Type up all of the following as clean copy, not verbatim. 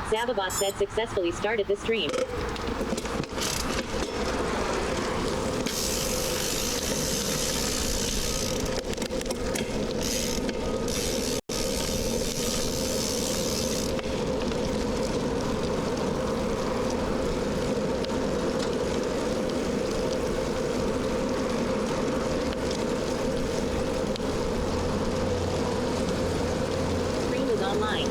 Zababot said successfully started the stream. Stream is online.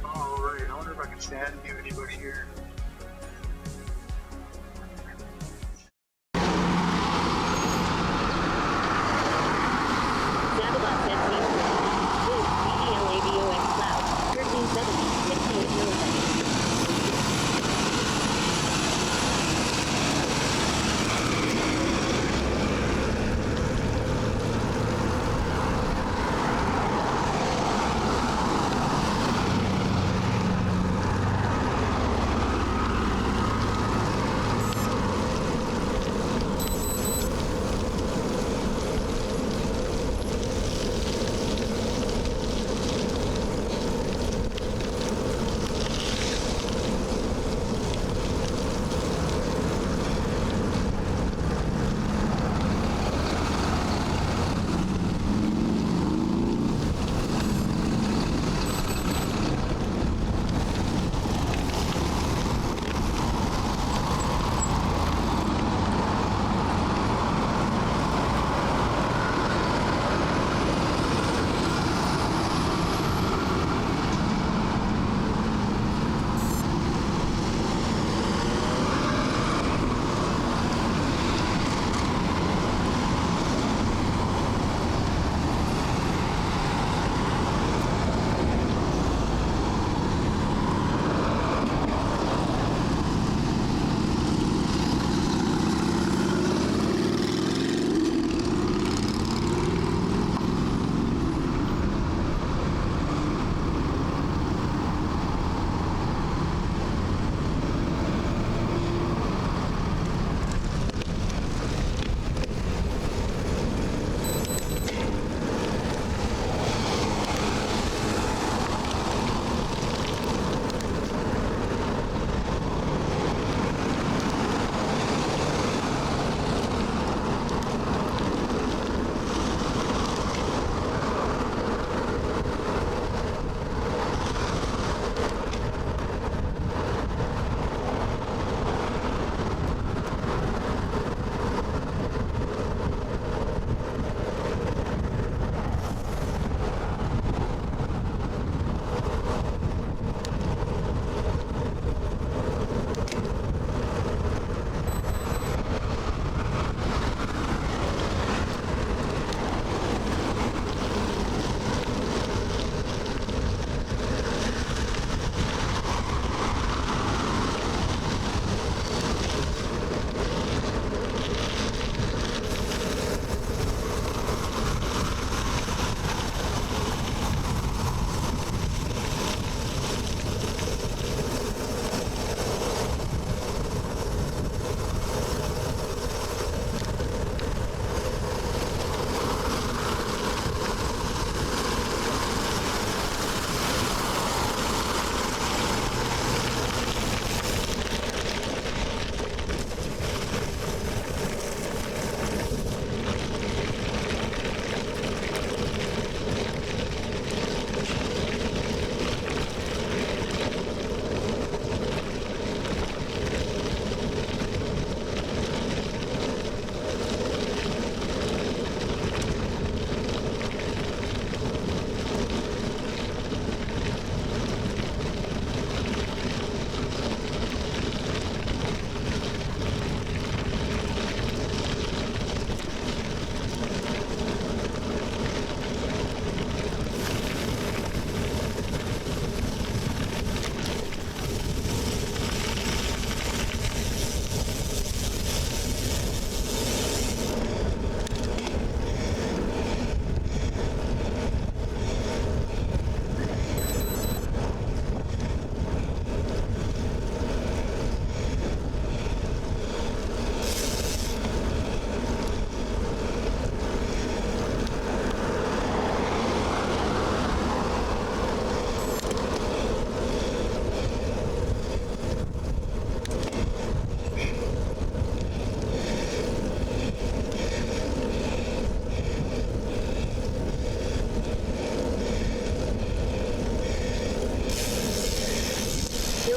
Alright, I wonder if I can stand and do any bush here. Zababot said stream. Viz. VDLAVOX Cloud. 1370. 68 milliseconds.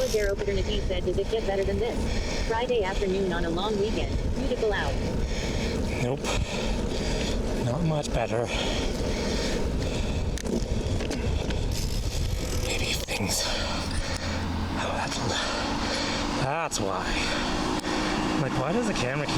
Dero Paternity said, does it get better than this? Friday afternoon on a long weekend. Beautiful out. Nope. Not much better. Maybe things. Oh, that's why. Like, why does the camera keep?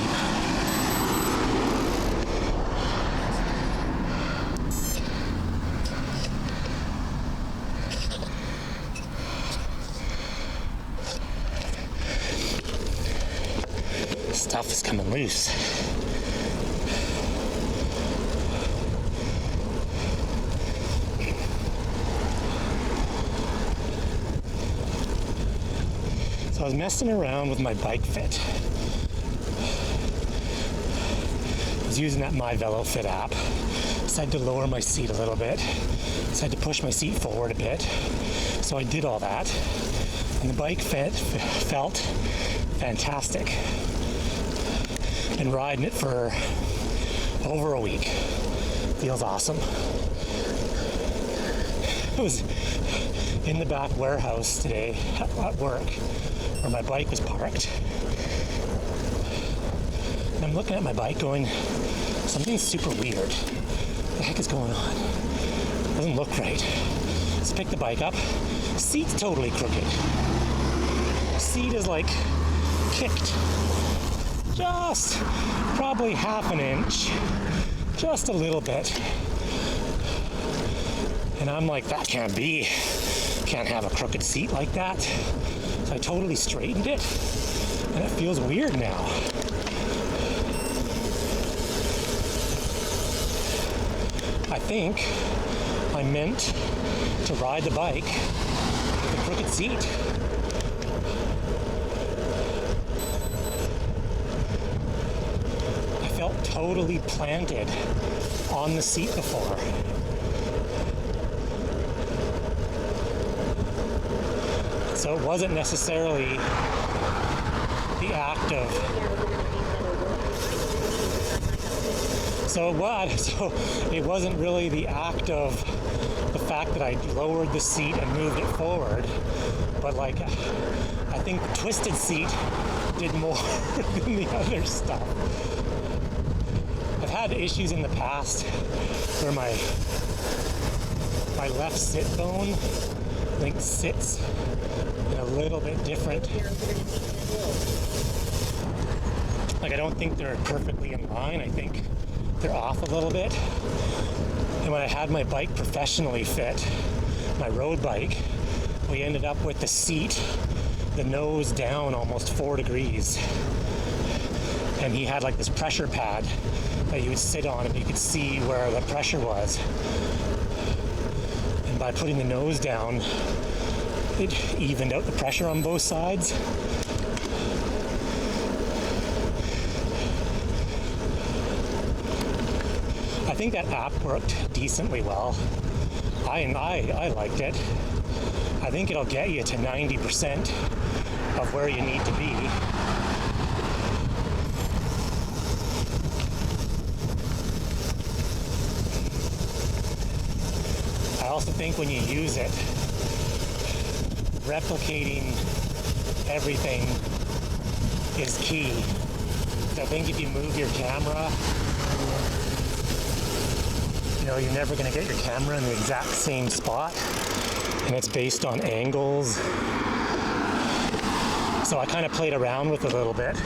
Stuff is coming loose. So I was messing around with my bike fit. I was using that My Velo Fit app. Decided to lower my seat a little bit. Decided to push my seat forward a bit. So I did all that. And the bike fit felt fantastic. Been riding it for over a week. Feels awesome. I was in the back warehouse today at work where my bike was parked. And I'm looking at my bike going, something's super weird. What the heck is going on? Doesn't look right. So pick the bike up. Seat's totally crooked. Seat is like kicked. Just probably half an inch. Just a little bit. And I'm like, that can't be. Can't have a crooked seat like that. So I totally straightened it. And it feels weird now. I think I meant to ride the bike with a crooked seat. I felt totally planted on the seat before. So it wasn't necessarily the act of... So it wasn't really the act of the fact that I lowered the seat and moved it forward, but like, I think the twisted seat did more than the other stuff. I've had issues in the past where my left sit bone, I think, sits in a little bit different. Like, I don't think they're perfectly in line. I think they're off a little bit. And when I had my bike professionally fit, my road bike, we ended up with the seat, the nose down almost 4 degrees. And he had like this pressure pad that you would sit on and you could see where the pressure was. And by putting the nose down, it evened out the pressure on both sides. I think that app worked decently well. I liked it. I think it'll get you to 90% of where you need to be. I also think when you use it, replicating everything is key. So I think if you move your camera, you're never going to get your camera in the exact same spot, and it's based on angles. So I kind of played around with it a little bit,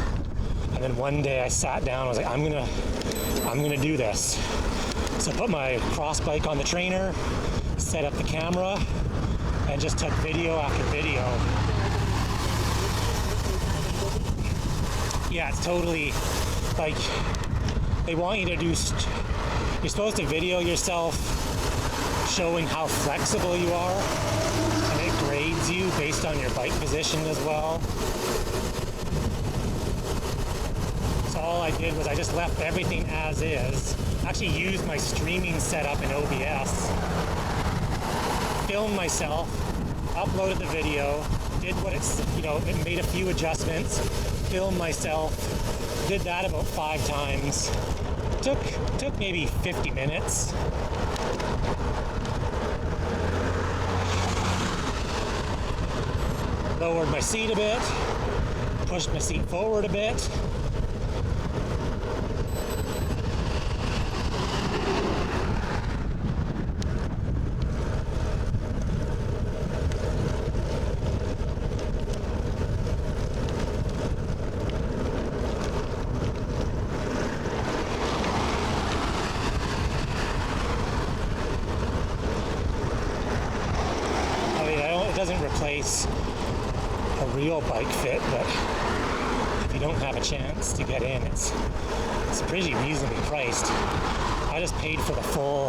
and then one day I sat down. I was like, I'm gonna do this. So I put my cross bike on the trainer, set up the camera, and just took video after video. Yeah, it's totally like they want you to do. You're supposed to video yourself showing how flexible you are, and it grades you based on your bike position as well. So all I did was I just left everything as is. Actually used my streaming setup in OBS, filmed myself, uploaded the video, did what it made a few adjustments, filmed myself, did that about 5 times. Took maybe 50 minutes. lowered my seat a bit, pushed my seat forward a bit. It doesn't replace a real bike fit, but if you don't have a chance to get in, it's pretty reasonably priced. I just paid for the full,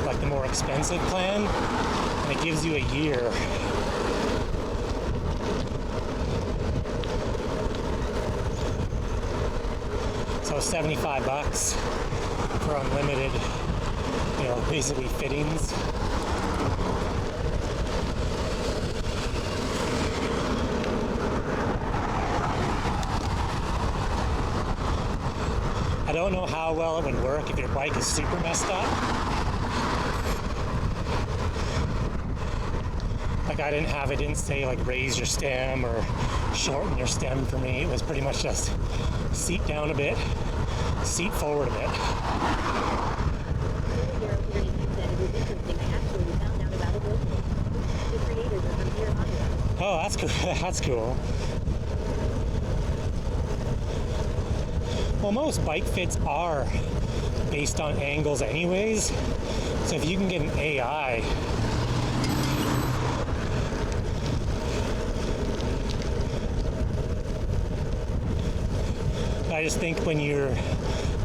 like the more expensive plan, and it gives you a year. So $75 for unlimited, basically fittings. I don't know how well it would work if your bike is super messed up. Like I didn't say like raise your stem or shorten your stem for me. It was pretty much just seat down a bit, seat forward a bit. Earlier, you said it was interesting. I actually found out about it locally. The creators are from here, Iowa. Oh, that's cool. That's cool. Well, most bike fits are based on angles anyways. So if you can get an AI, I just think when you're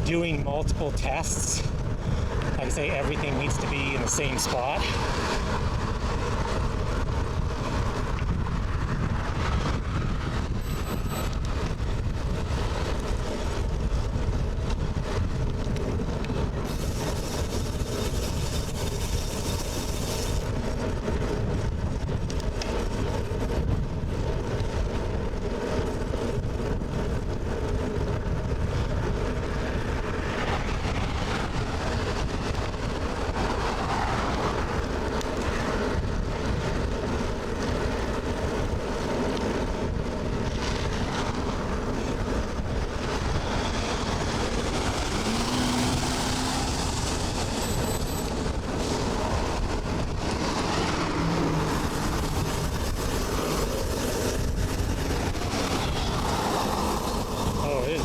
doing multiple tests, like I say, everything needs to be in the same spot.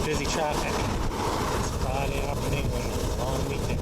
Busy traffic. It's Friday afternoon, long weekend.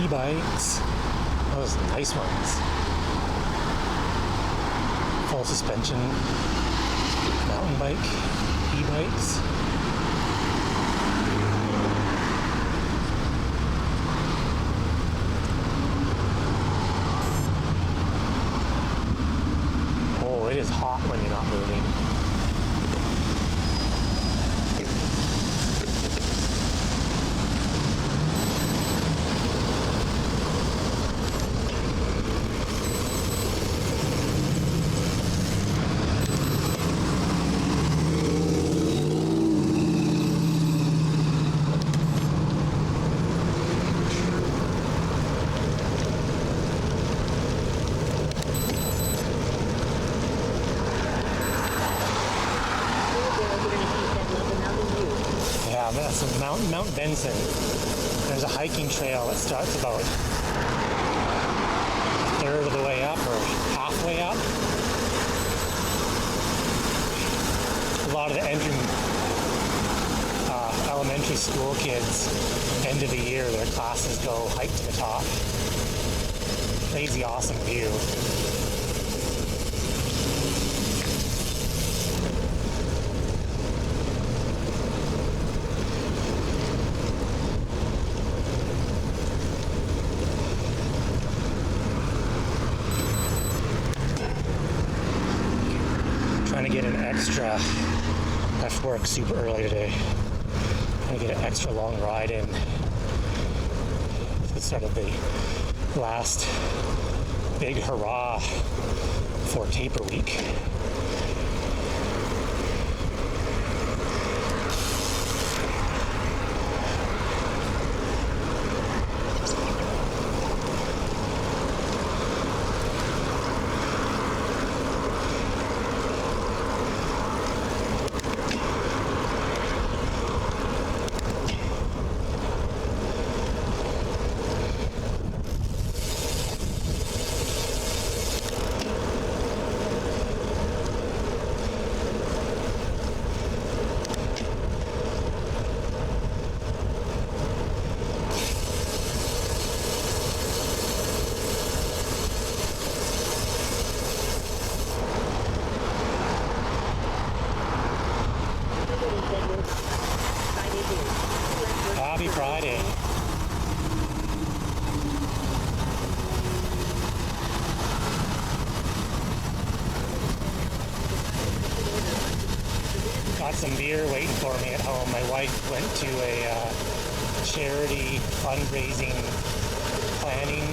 E-bikes, those nice ones. Full suspension, mountain bike, e-bikes. Oh, it is hot when you're not moving. That's Mount Benson. There's a hiking trail that starts about a third of the way up or halfway up. A lot of the elementary school kids, end of the year, their classes go hike to the top. Crazy awesome view. Trying to get an extra, I have to work super early today. Trying to get an extra long ride in. It's sort of the last big hurrah for taper week. Happy Friday. Got some beer waiting for me at home. My wife went to a charity fundraising planning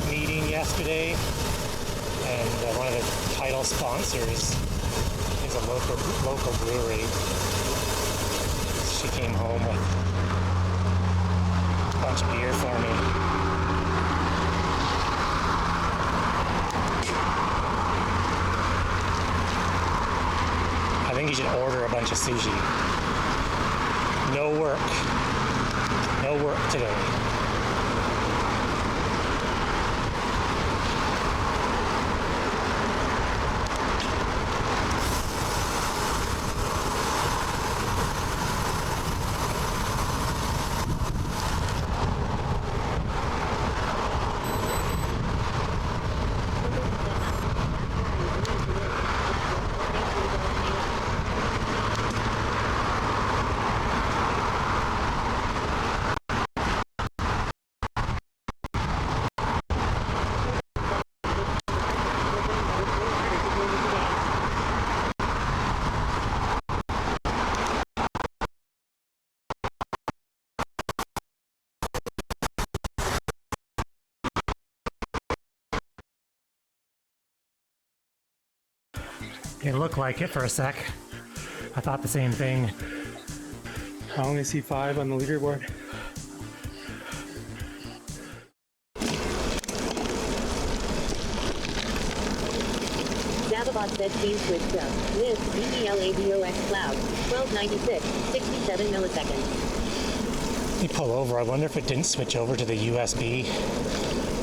meeting yesterday, and one of the title sponsors is a local brewery. She came home with a bunch of beer for me. I think you should order a bunch of sushi. No work. No work today. It looked like it for a sec. I thought the same thing. I only see 5 on the leaderboard. Zavabot said scene switched up. List VELADOX cloud. 1296. 67 milliseconds. Let me pull over. I wonder if it didn't switch over to the USB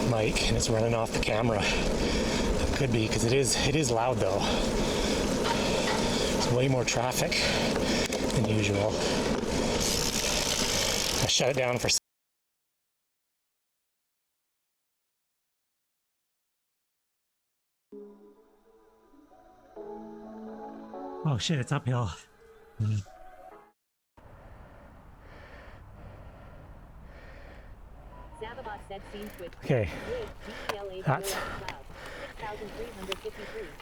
mic and it's running off the camera. It could be, because it is loud though. There's way more traffic than usual. I shut it down for oh shit, it's uphill. Okay, that's.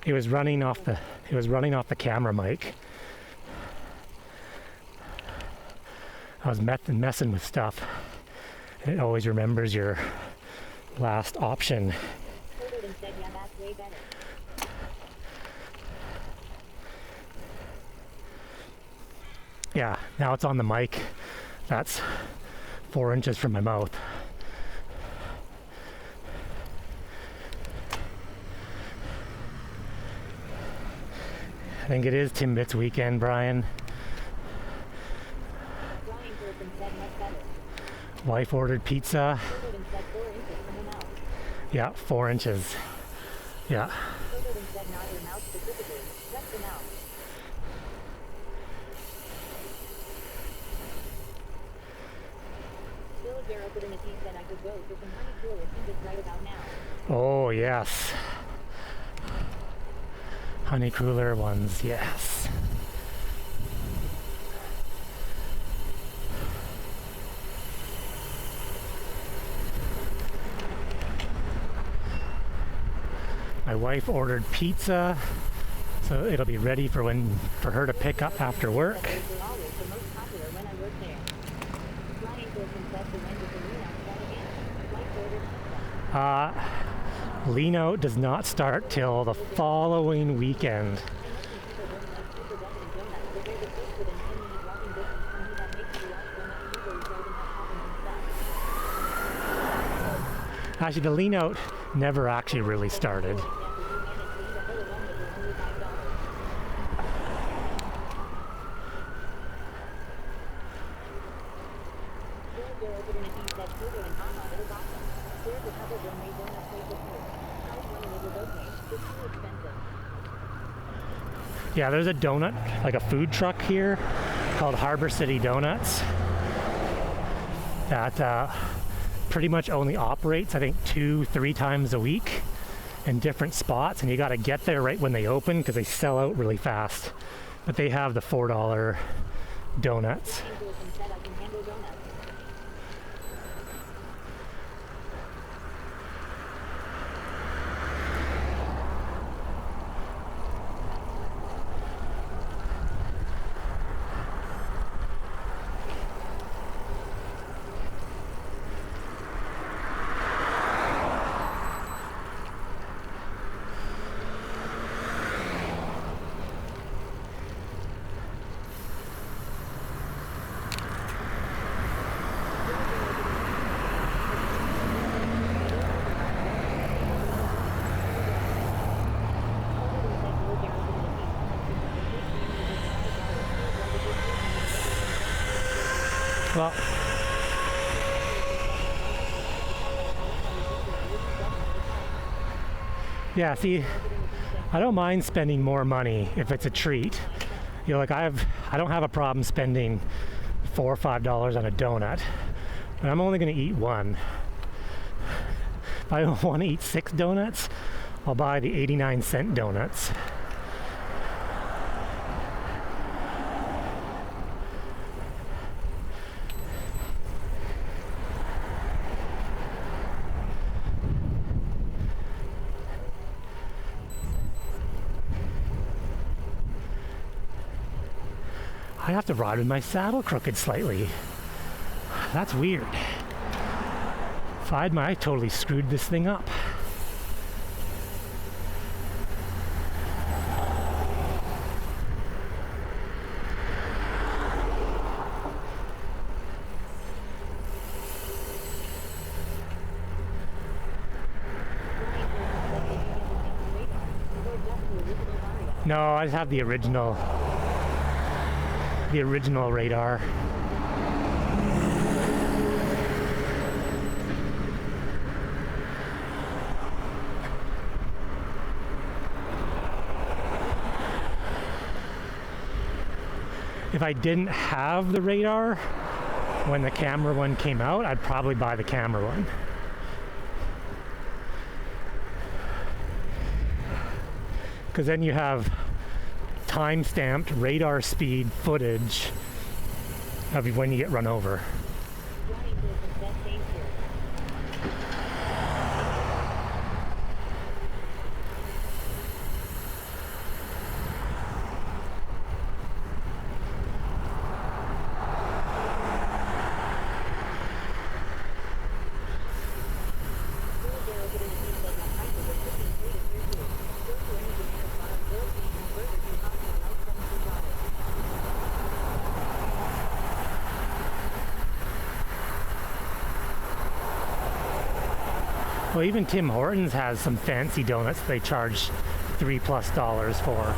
It was running off the camera mic. I was messing with stuff, and it always remembers your last option. Yeah, now it's on the mic. That's 4 inches from my mouth. I think it is Timbits weekend, Brian. Wife ordered pizza. Photo instead 4 inches from the mouth. Yeah, 4 inches. Yeah. Photo instead not your mouth specifically, just the mouth. Still a girl put in a team that I could go for some honey cool if he was right about now. Oh, yes. Honey cooler ones, yes. My wife ordered pizza, so it'll be ready for her to pick up after work. Those were always the most popular when I worked there. Flying to confess the when with the Reno that again. Wife ordered pizza. Lino does not start till the following weekend. Actually, the lean out never actually really started. Yeah, there's a donut, like a food truck here called Harbor City Donuts that pretty much only operates, I think, 2-3 times a week in different spots, and you got to get there right when they open because they sell out really fast. But they have the $4 donuts. Well, yeah, see, I don't mind spending more money if it's a treat. You know, like I don't have a problem spending $4 or $5 on a donut, but I'm only going to eat one. If I want to eat 6 donuts, I'll buy the 89-cent donuts. I have to ride with my saddle crooked slightly. That's weird. If I totally screwed this thing up. No, I just have the original radar. If I didn't have the radar when the camera one came out, I'd probably buy the camera one. Because then you have time-stamped radar speed footage of when you get run over. Well, even Tim Hortons has some fancy donuts they charge $3+ for.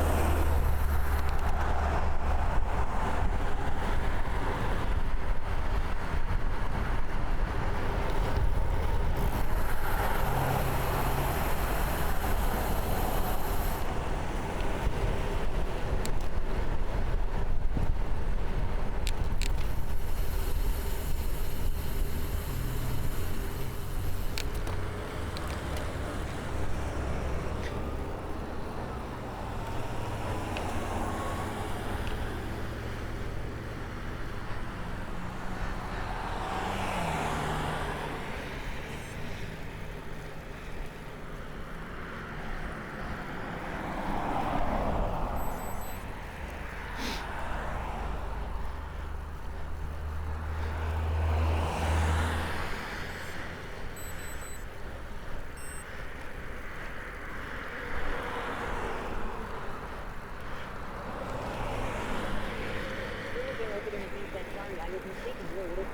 was mistaken road at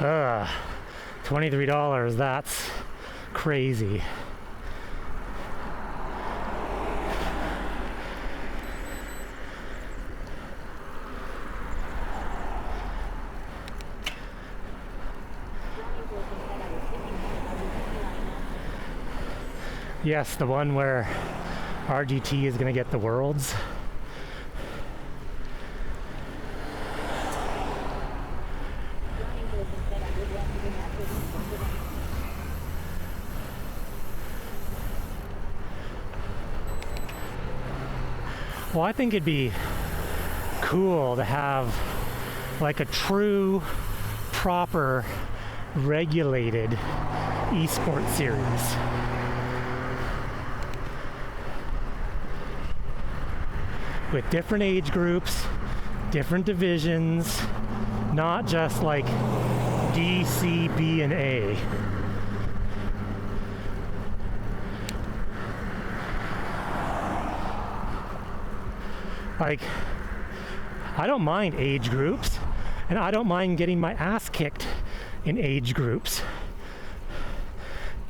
$23. $23, that's crazy. Yes, the one where RGT is going to get the worlds. Well, I think it'd be cool to have like a true, proper, regulated esports series. With different age groups, different divisions, not just like D, C, B, and A. Like, I don't mind age groups, and I don't mind getting my ass kicked in age groups.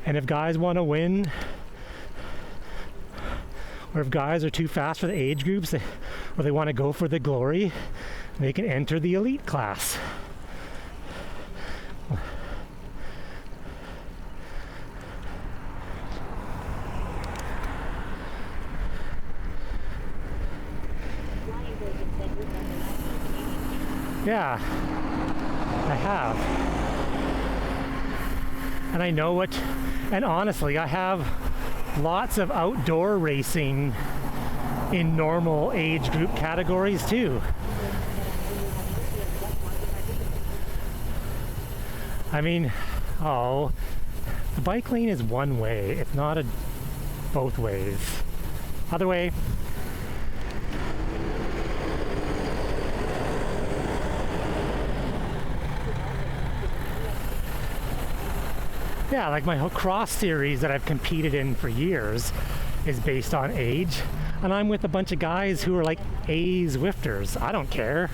And if guys want to win, or if guys are too fast for the age groups, or they want to go for the glory, they can enter the elite class. Yeah, I have. And I know what, and honestly, I have lots of outdoor racing in normal age group categories too. I mean, the bike lane is one way. It's not a both ways. Other way. Yeah, like my whole cross series that I've competed in for years is based on age. And I'm with a bunch of guys who are like A Zwifters. I don't care.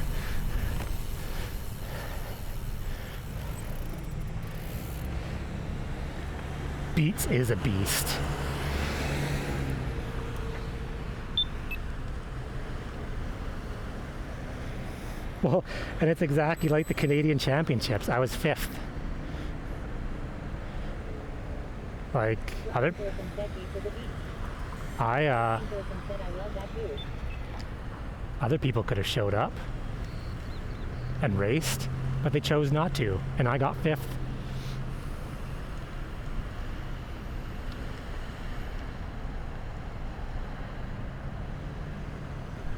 Beats is a beast. Well, and it's exactly like the Canadian Championships. I was 5th. Like other people could have showed up and raced, but they chose not to, and I got 5th.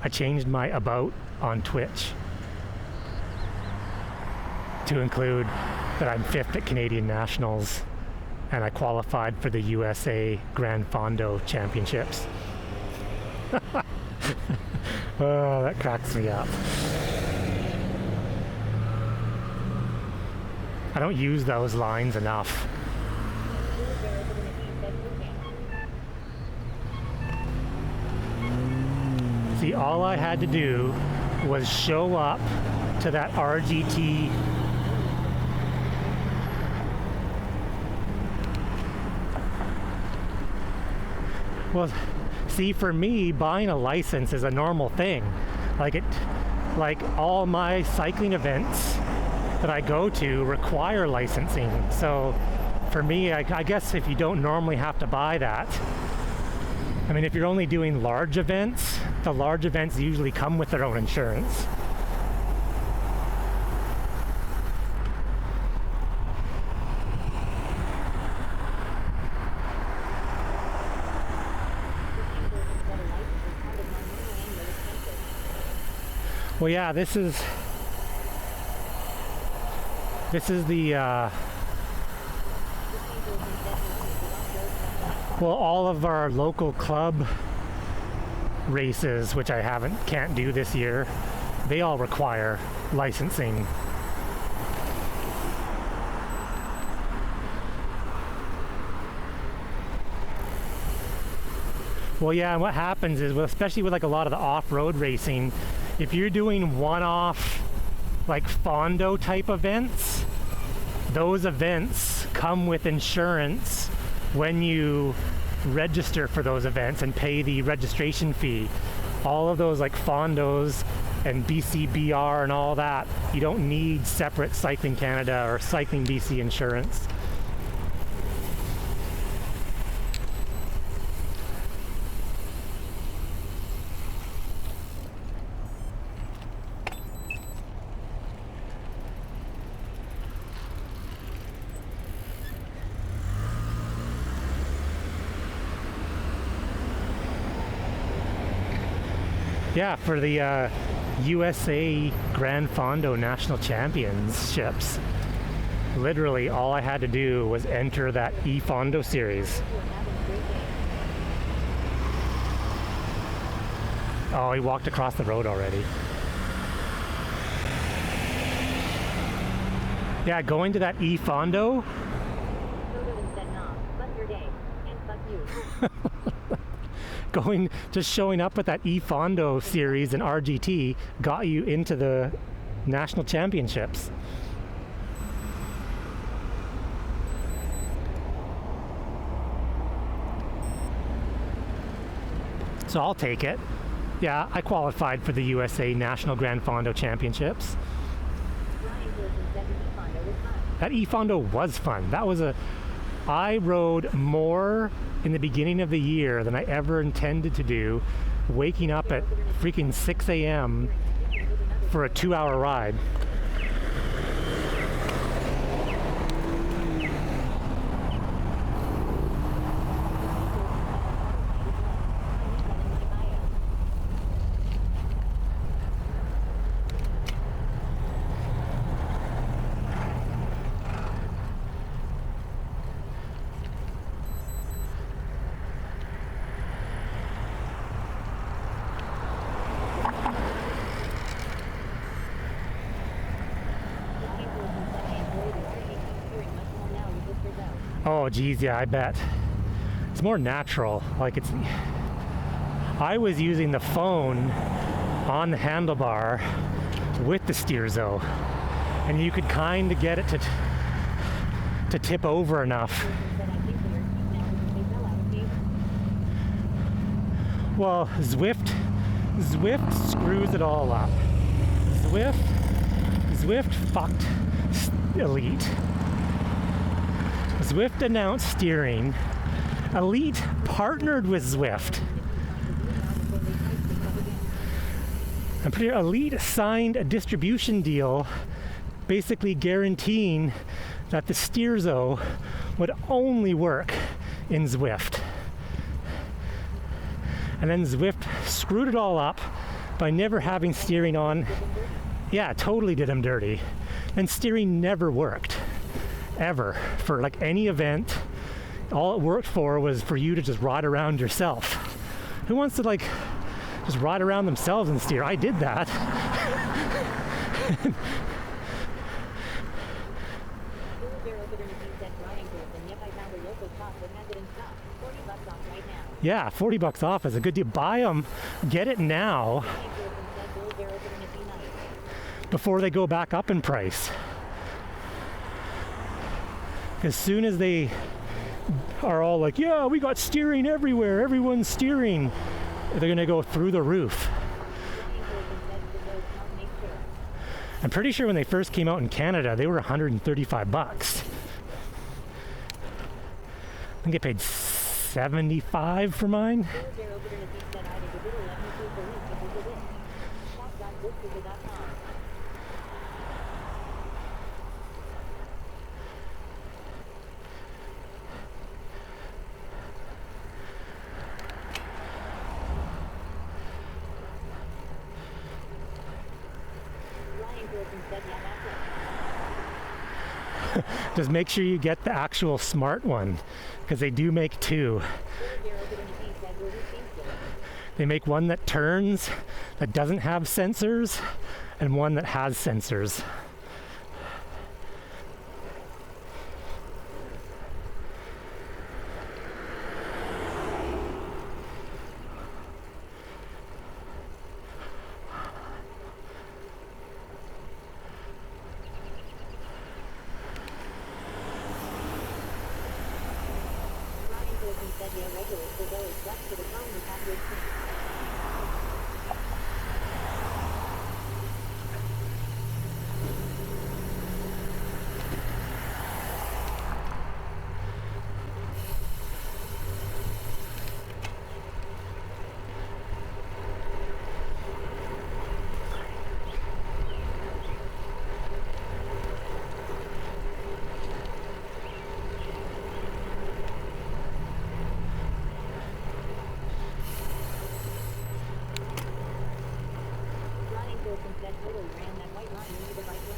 I changed my about on Twitch to include that I'm 5th at Canadian Nationals and I qualified for the USA Grand Fondo Championships. Oh, that cracks me up. I don't use those lines enough. See, all I had to do was show up to that RGT Well, see, for me, buying a license is a normal thing. Like all my cycling events that I go to require licensing. So for me, I guess if you don't normally have to buy that, I mean, if you're only doing large events, the large events usually come with their own insurance. Well, yeah, this is the well, all of our local club races, which I can't do this year, they all require licensing. Well, yeah, and what happens is, well, especially with like a lot of the off-road racing, if you're doing one-off like Fondo type events, those events come with insurance when you register for those events and pay the registration fee. All of those like Fondos and BCBR and all that, you don't need separate Cycling Canada or Cycling BC insurance. Yeah, for the USA Grand Fondo National Championships, literally all I had to do was enter that eFondo series. Oh, he walked across the road already. Yeah, going to that eFondo. Just showing up with that eFondo series in RGT got you into the national championships. So I'll take it. Yeah, I qualified for the USA National Grand Fondo Championships. That eFondo was fun. I rode more in the beginning of the year than I ever intended to do, waking up at freaking 6 a.m. for a 2-hour ride. Oh geez, yeah, I bet. It's more natural. I was using the phone on the handlebar with the steerzo, and you could kind of get it to tip over enough. Well, Zwift screws it all up. Zwift fucked Elite. Zwift announced steering. Elite partnered with Zwift. I'm pretty sure Elite signed a distribution deal basically guaranteeing that the steerzo would only work in Zwift. And then Zwift screwed it all up by never having steering on. Yeah, totally did him dirty. And steering never worked. Ever. For like any event, all it worked for was for you to just ride around yourself. Who wants to like just ride around themselves and steer? I did that. Yeah, $40 off is a good deal. Buy them, get it now before they go back up in price. As soon as they are all like, yeah, we got steering everywhere, everyone's steering, they're gonna go through the roof. I'm pretty sure when they first came out in Canada, they were $135. I think I paid $75 for mine. Just make sure you get the actual smart one, because they do make two. They make one that turns, that doesn't have sensors, and one that has sensors. said the irregulars will go as just to the phone and have your screen. That totally ran that white line into the bike lane.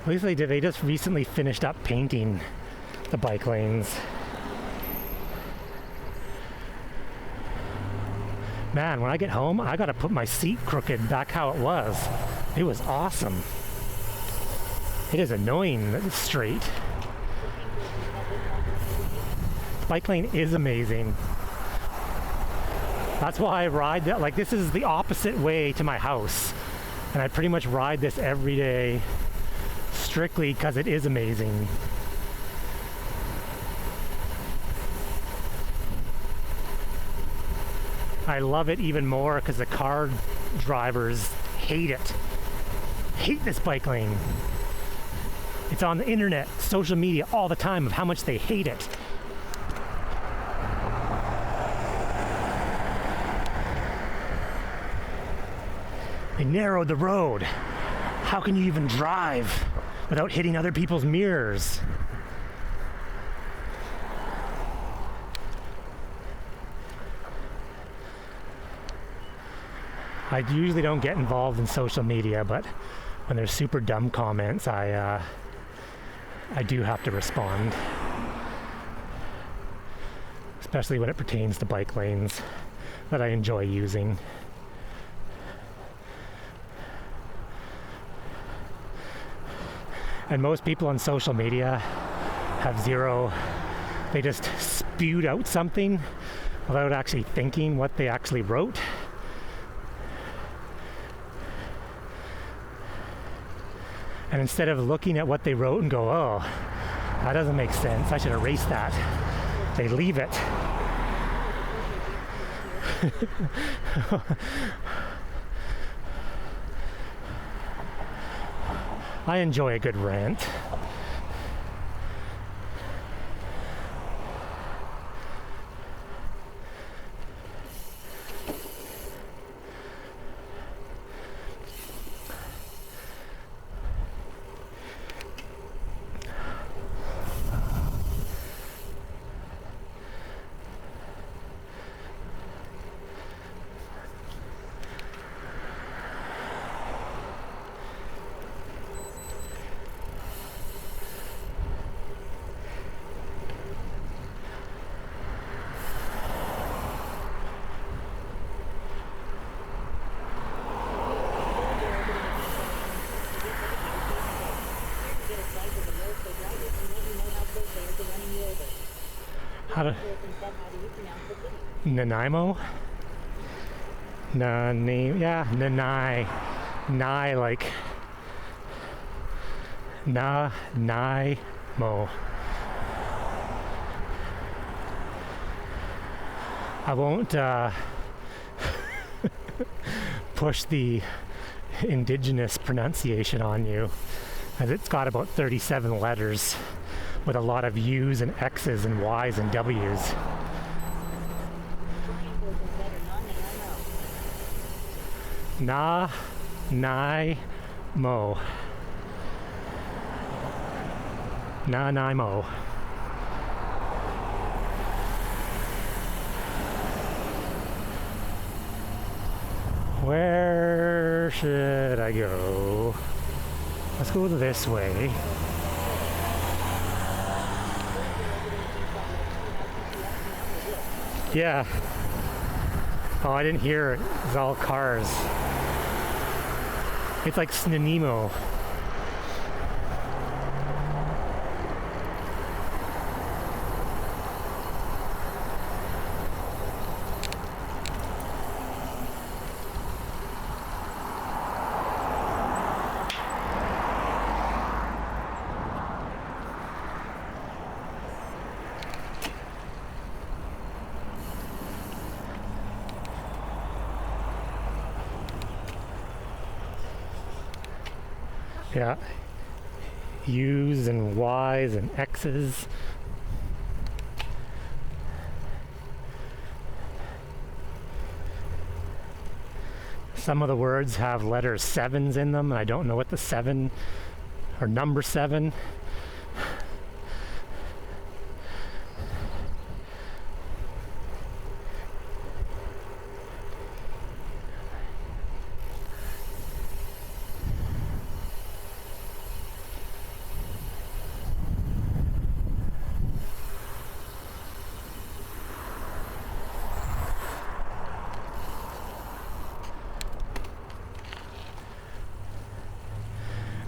At least they did. They just recently finished up painting the bike lanes. Man, when I get home, I gotta put my seat crooked back how it was. It was awesome. It is annoying that it's straight. Bike lane is amazing. That's why I ride that. Like, this is the opposite way to my house, and I pretty much ride this every day strictly because it is amazing. I love it even more because the car drivers hate it. Hate this bike lane. It's on the internet, social media all the time of how much they hate it. They narrowed the road. How can you even drive without hitting other people's mirrors? I usually don't get involved in social media, but when there's super dumb comments, I do have to respond. Especially when it pertains to bike lanes that I enjoy using. And most people on social media have zero, they just spewed out something without actually thinking what they actually wrote. And instead of looking at what they wrote and go, oh, that doesn't make sense, I should erase that, they leave it. I enjoy a good rant. How to Nanaimo? Yeah, Nanai. Nai, like Mo. I won't push the indigenous pronunciation on you, as it's got about 37 letters with a lot of U's and X's and Y's and W's. Mo. Nanaimo. Where should I go? Let's go this way. Yeah. Oh, I didn't hear it. It's all cars. It's like Snanimo. Yeah. U's and Y's and X's. Some of the words have letters 7s in them, and I don't know what the 7 or number 7.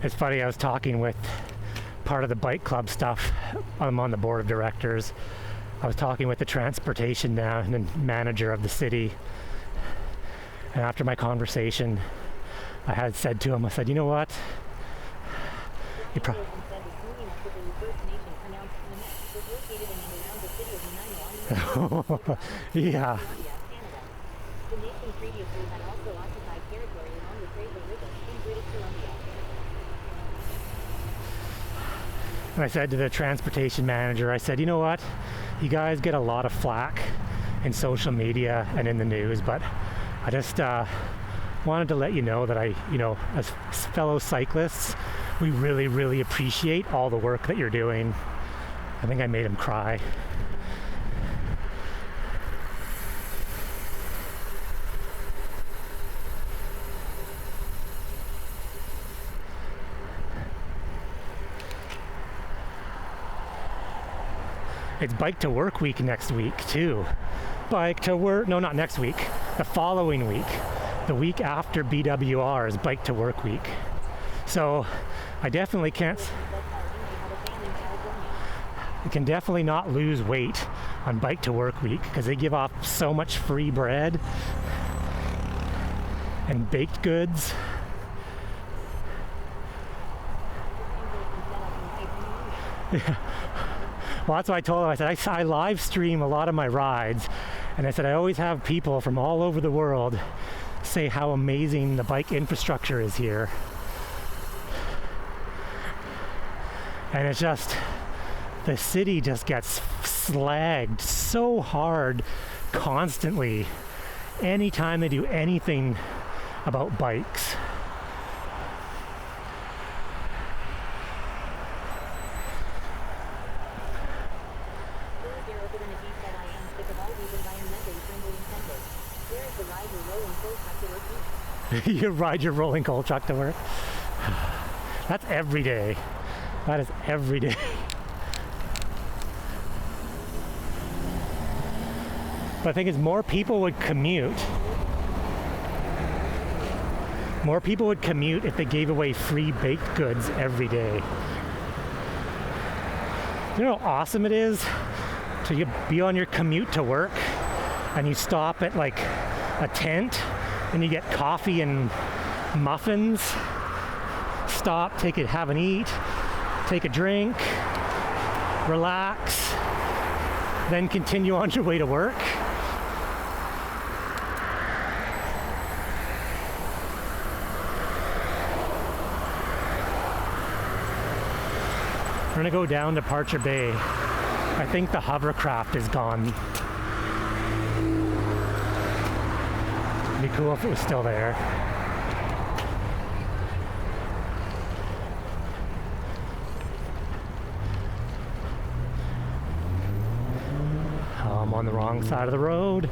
It's funny, I was talking with part of the bike club stuff. I'm on the board of directors. I was talking with the transportation manager of the city. And after my conversation, I had said to him, I said, you know what? You yeah. The nation previously had also occupied territory along the Fraser River in British Columbia. And I said to the transportation manager, I said, you know what? You guys get a lot of flack in social media and in the news, but I just wanted to let you know that as fellow cyclists, we really, really appreciate all the work that you're doing. I think I made him cry. It's Bike to Work week next week too. Bike to work, no, not next week, the following week. The week after BWR is Bike to Work week. So I definitely can't, you can definitely not lose weight on Bike to Work week because they give off so much free bread and baked goods. Yeah. Well, that's what I told him. I said, I live stream a lot of my rides, and I said, I always have people from all over the world say how amazing the bike infrastructure is here. And it's just, the city just gets slagged so hard constantly anytime they do anything about bikes. You ride your rolling coal truck to work? That's every day. That is every day. But the thing is, more people would commute. More people would commute if they gave away free baked goods every day. You know how awesome it is to be on your commute to work and you stop at like a tent and you get coffee and muffins. Stop, take it, have an eat, take a drink, relax, then continue on your way to work. We're gonna go down to Departure Bay. I think the hovercraft is gone. It'd be cool if it was still there. Oh, I'm on the wrong side of the road.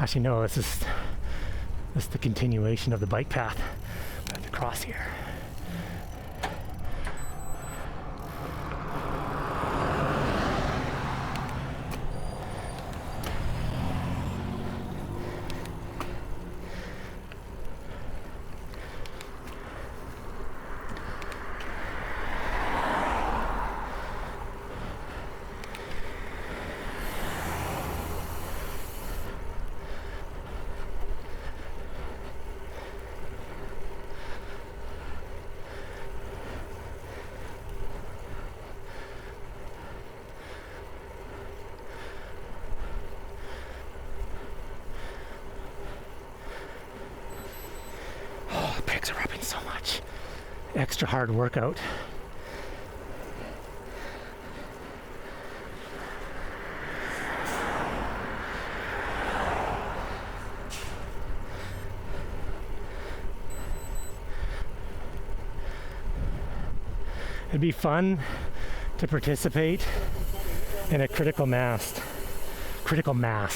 Actually, no, this is the continuation of the bike path. I have to cross here. extra hard workout. It'd be fun to participate in a critical mass,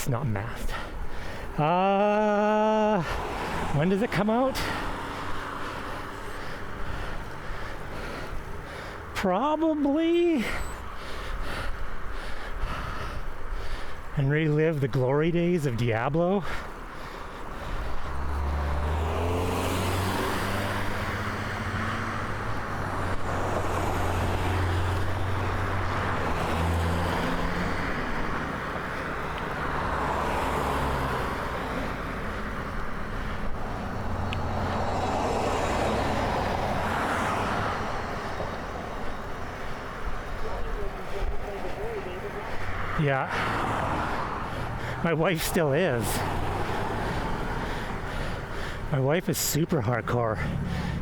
not mast. When does it come out? Probably. And relive the glory days of Diablo. Yeah, my wife still is. My wife is super hardcore.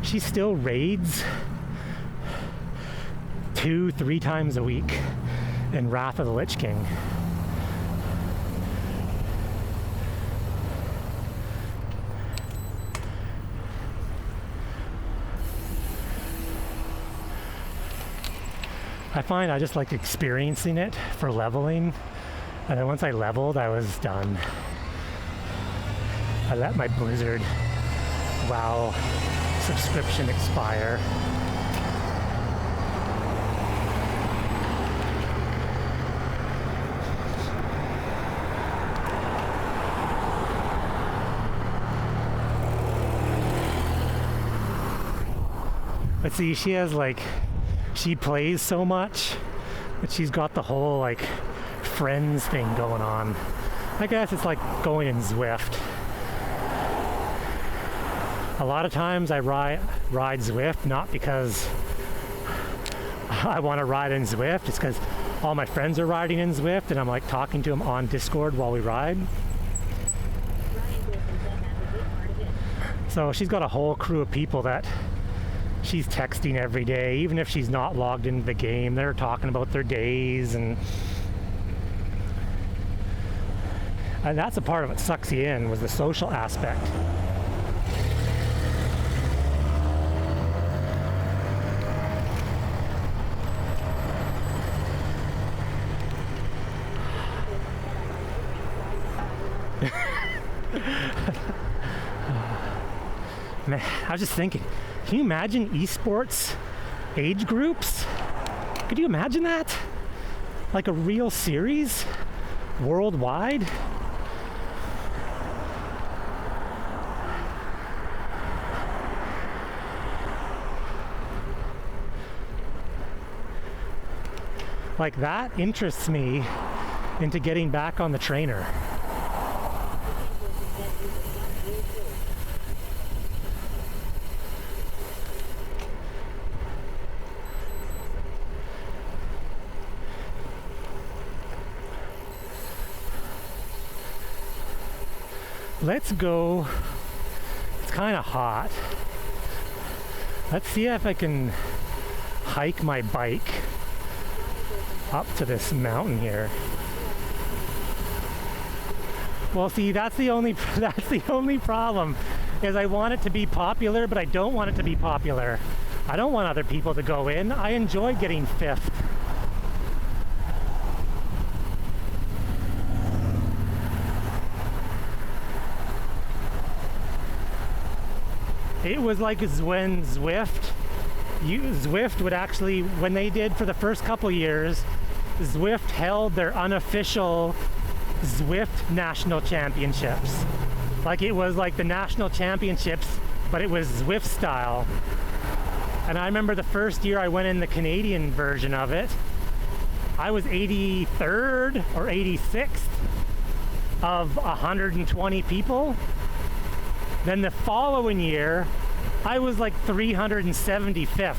She still raids 2-3 times a week in Wrath of the Lich King. I find I just like experiencing it for leveling, and then once I leveled, I was done. I let my Blizzard WoW subscription expire. But see, she plays so much that she's got the whole like friends thing going on. I guess it's like going in Zwift. A lot of times I ride Zwift not because I want to ride in Zwift, it's because all my friends are riding in Zwift and I'm like talking to them on Discord while we ride. So she's got a whole crew of people that she's texting every day, even if she's not logged into the game. They're talking about their days, and that's a part of what sucks you in, was the social aspect. Man, I was just thinking, can you imagine esports age groups? Could you imagine that? Like a real series worldwide? Like, that interests me into getting back on the trainer. Let's go. It's kind of hot. Let's see if I can hike my bike up to this mountain here. Well, see, that's the only problem, is I want it to be popular, but I don't want it to be popular. I don't want other people to go in. I enjoy getting fifth. It was like when Zwift would actually, when they did for the first couple years, Zwift held their unofficial Zwift national championships. Like, it was like the national championships, but it was Zwift style. And I remember the first year I went in the Canadian version of it, I was 83rd or 86th of 120 people. Then the following year, I was like 375th.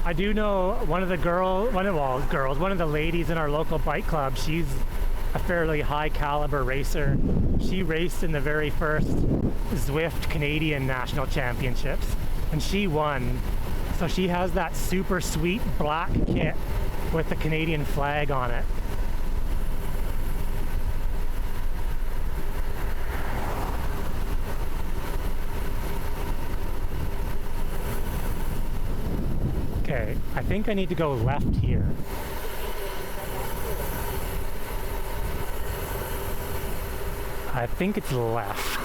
I do know one of the one of the ladies in our local bike club. She's a fairly high caliber racer. She raced in the very first Zwift Canadian National Championships, and she won. So she has that super sweet black kit with the Canadian flag on it. Okay, I think I need to go left here. I think it's left.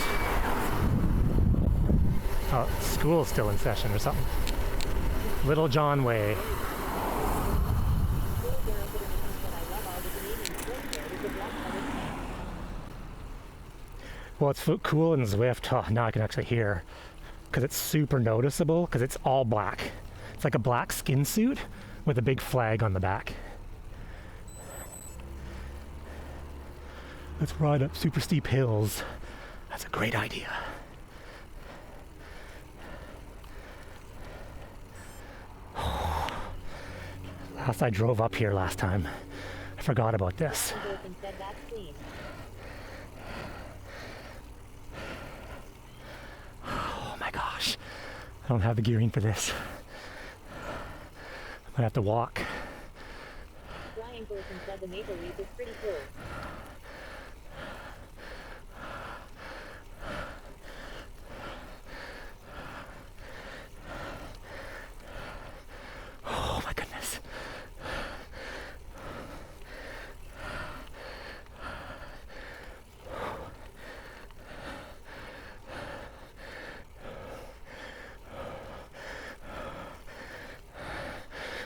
Oh, school's still in session or something. Little John Way. Well, it's cool in Zwift. Oh, now I can actually hear. Because it's super noticeable, because it's all black. It's like a black skin suit with a big flag on the back. Let's ride up super steep hills. That's a great idea. Last I drove up here last time, I forgot about this. Oh my gosh, I don't have the gearing for this. I'm gonna have to walk. Brian Wilson said the Maple Leaf is pretty cool. Oh my goodness.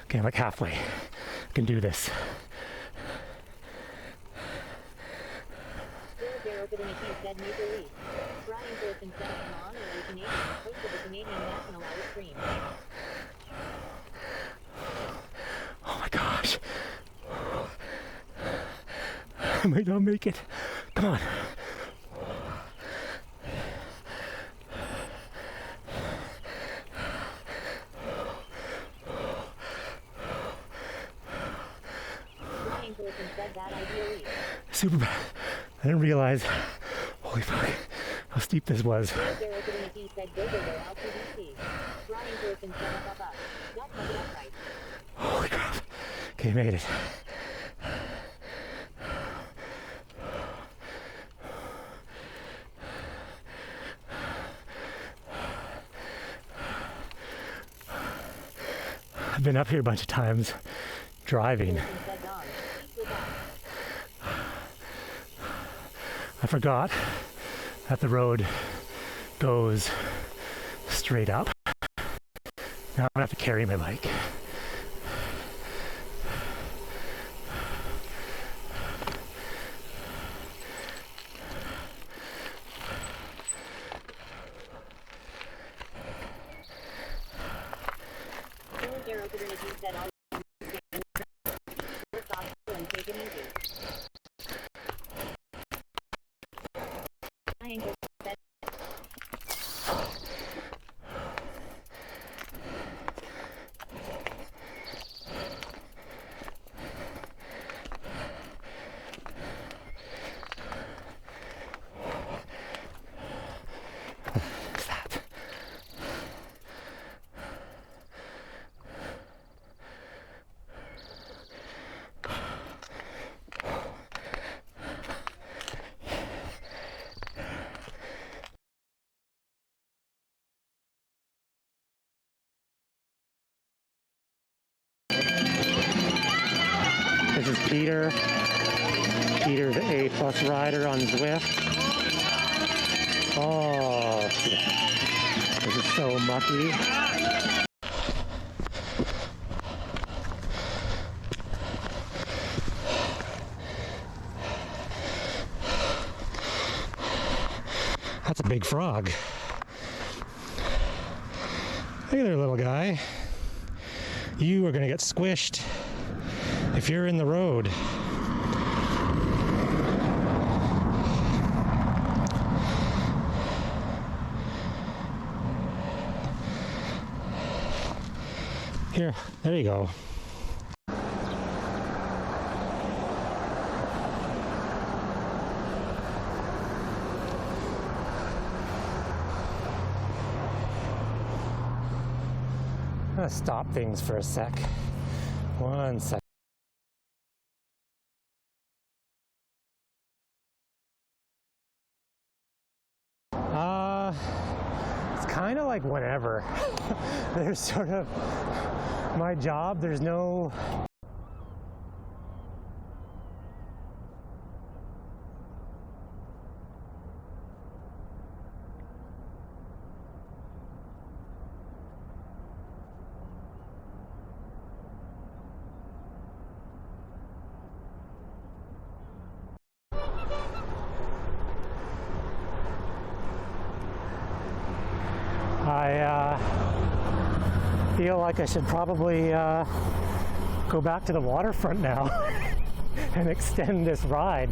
Okay, I'm like halfway. I can do this. Said Maple Leaf. Brian Wilson said an honorary Canadian host of the Canadian National Ice Cream. Oh my gosh. I might not make it. Come on. Brian Wilson said that ideally. Super bad. I didn't realize. Holy fuck. How steep this was. Said go go go LTDC. Brian Wilson said up. Not coming up right. Holy crap. Okay, made it. I've been up here a bunch of times driving. I forgot that the road goes straight up. Now I'm gonna have to carry my bike. This is Peter. Peter's the A+ rider on Zwift. Oh, this is so mucky. That's a big frog. Hey there, little guy. You are gonna get squished if you're in the road. Here, there you go. I'm gonna stop things for a sec. 1 sec. It's kind of like whenever. There's sort of my job, there's no I feel like I should probably go back to the waterfront now and extend this ride.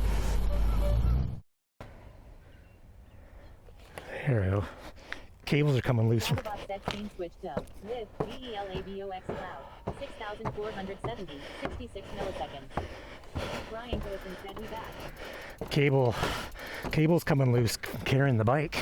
Here we go. Cables are coming loose. Autobot set chain switched up. With DELABOX cloud. 6,470. 66 milliseconds. Brian Golson said we back. Cable's coming loose carrying the bike.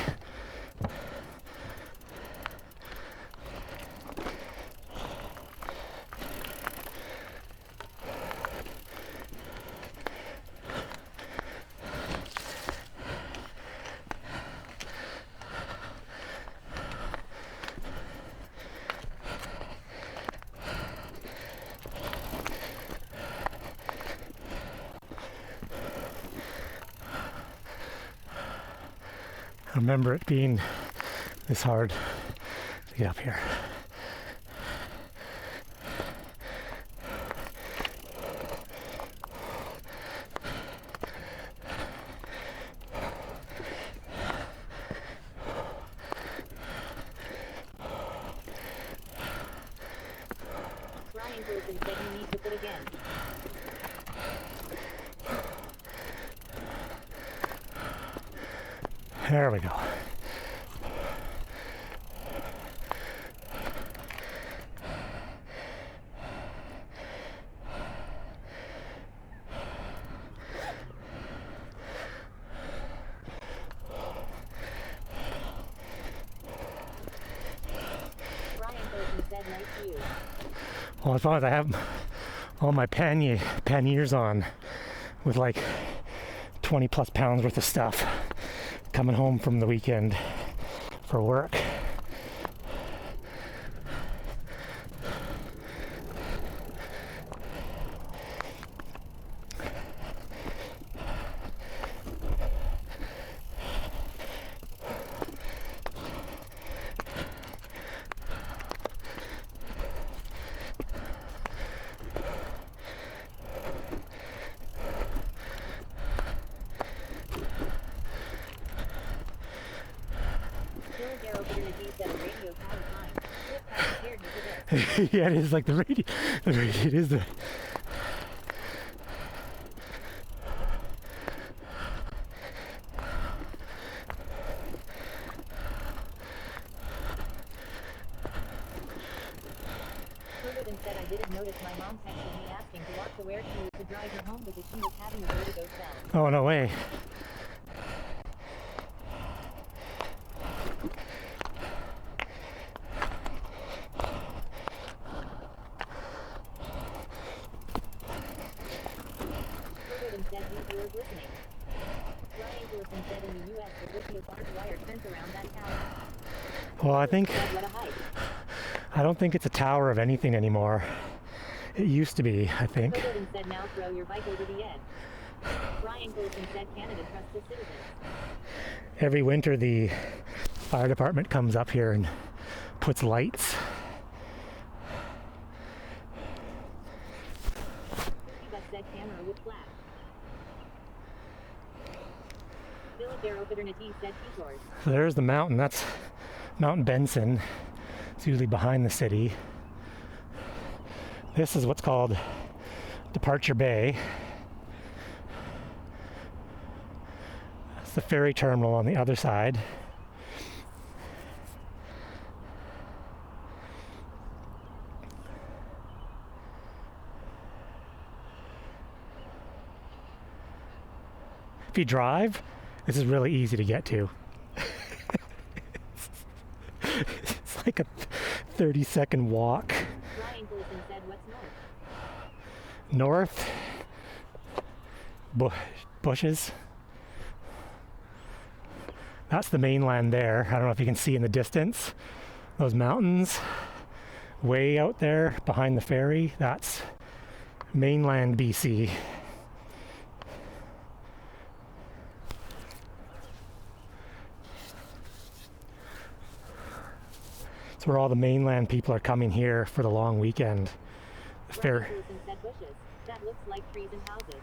I remember it being this hard to get up here. Brian Golson said you need to put again. There we go. Brian Golson said nice view. Well, as long as I have all my panniers on with like 20 plus pounds worth of stuff coming home from the weekend for work. Yeah, it is like the radio. It is the. Said I didn't notice my mom texted me asking to walk to where to drive her home because she was having a vertigo spell. Oh, no way. Said we were listening. Brian Golson said in the U.S. there would be a barbed wire fence around that tower. Well, I think What a hype. I don't think it's a tower of anything anymore. It used to be, I think. Golson said now throw your bike over the edge. Brian Golson said Canada trusts the citizens. Every winter, the fire department comes up here and puts lights. That said camera would flash. So there's the mountain. That's Mount Benson. It's usually behind the city. This is what's called Departure Bay. That's the ferry terminal on the other side. if you drive, this is really easy to get to. It's like a 30-second walk. Brian Coulson said, what's North, bushes. That's the mainland there. I don't know if you can see in the distance. Those mountains way out there behind the ferry, that's mainland BC. It's where all the mainland people are coming here for the long weekend. The Brian fair. Coulson said, bushes. That looks like trees and houses.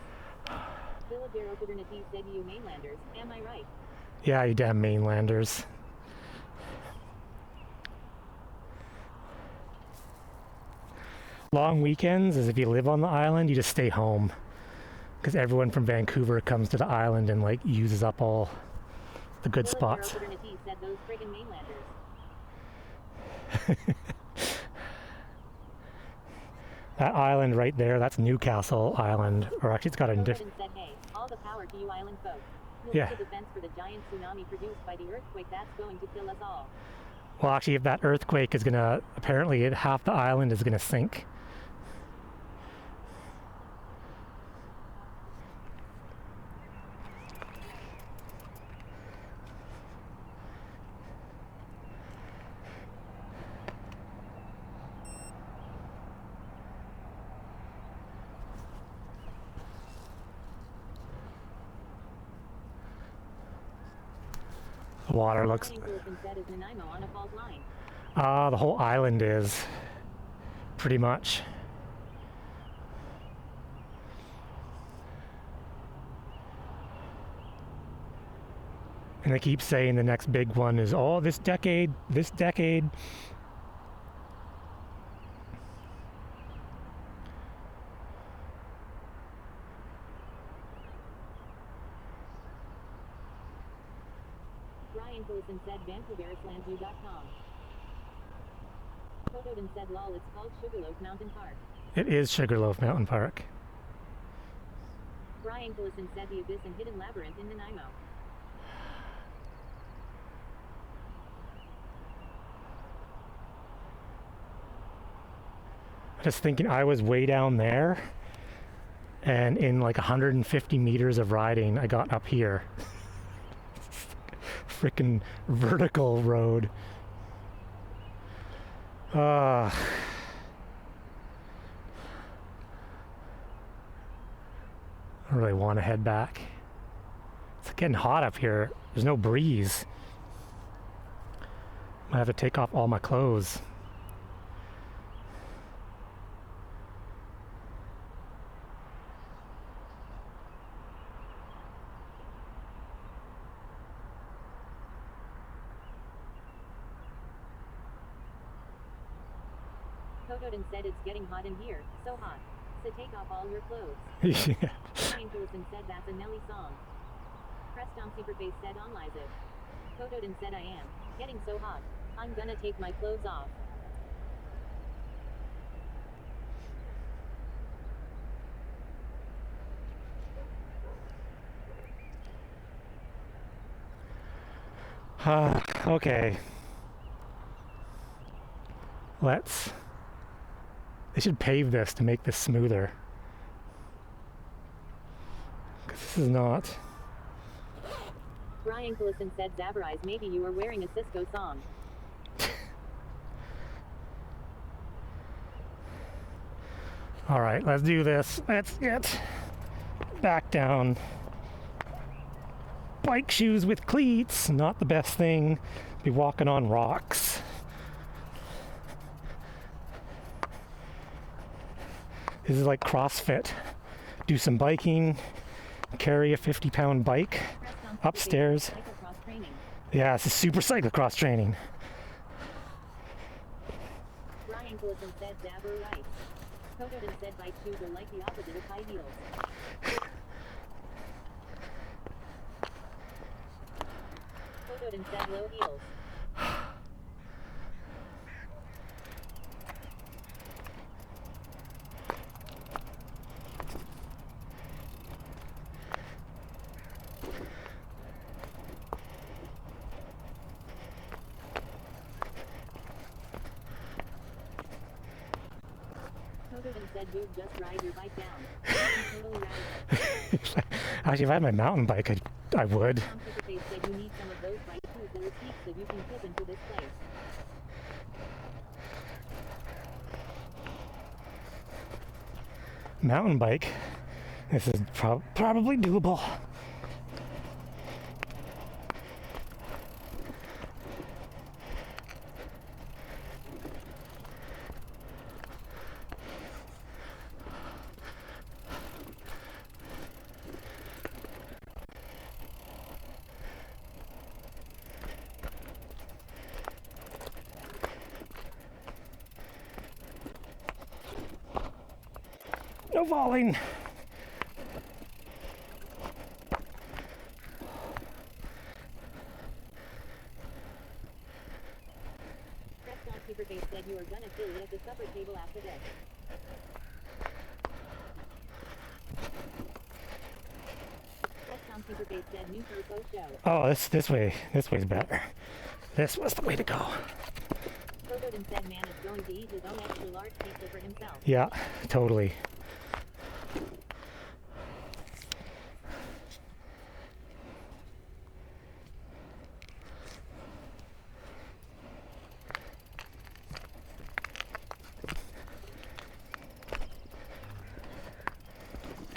Villadero Kubernetes said, you mainlanders, am I right? Yeah, you damn mainlanders. Long weekends is if you live on the island, you just stay home. Because everyone from Vancouver comes to the island and like uses up all the good spots. Villadero Kubernetes said, those friggin' mainlanders. That island right there, that's Newcastle Island. Or actually it's got a different... said, hey, all the power to you island folk. You'll Yeah. need a defense for the giant tsunami produced by the earthquake that's going to kill us all. Well, actually, if that earthquake is gonna... Apparently, half the island is gonna sink. The water looks... Brian Coulson said, is Nanaimo on a fault line? The whole island is. Pretty much. And they keep saying the next big one is, oh, this decade, this decade. Brian Coulson said, Vancouverislandview.com. Kotoden said, lol, it's called Sugarloaf Mountain Park. It is Sugarloaf Mountain Park. Brian Coulson said, the abyss and hidden labyrinth in Nanaimo. Just thinking I was way down there, and in like 150 meters of riding, I got up here. Frickin' vertical road. I really want to head back. It's getting hot up here. There's no breeze. Might have to take off all my clothes. Kotoden said, it's getting hot in here, so hot. So take off all your clothes. Yeah. Brian Coulson said, that's a Nelly song. Preston Superface said, on Liza. Kotoden said, I am getting so hot. I'm gonna take my clothes off. Okay. They should pave this to make this smoother. Because this is not. Brian Coulson said, Zabarize, maybe you were wearing a Cisco song. Alright, let's do this. Let's get back down. Bike shoes with cleats, not the best thing. Be walking on rocks. This is like CrossFit. Do some biking, carry a 50-pound bike upstairs. Yeah, this is super cyclocross training. Brian Coulson said, Zabarize. Kotoden said, bike shoes are like the opposite of high heels. Kotoden said, low heels. Toto instead dude just ride your bike down. You can totally ride it. Actually, if I had my mountain bike, I would. Tom Superface said you need some of those bike shoes that are steep so you can clip into this place. Mountain bike. This is probably doable. No falling. Tom Superface said you are gonna fill it at the supper table after this. Tom Superface said new Turbo show. Oh, this way's better. This was the way to go. Toto instead man is going to eat his own extra large pizza for himself. Yeah, totally.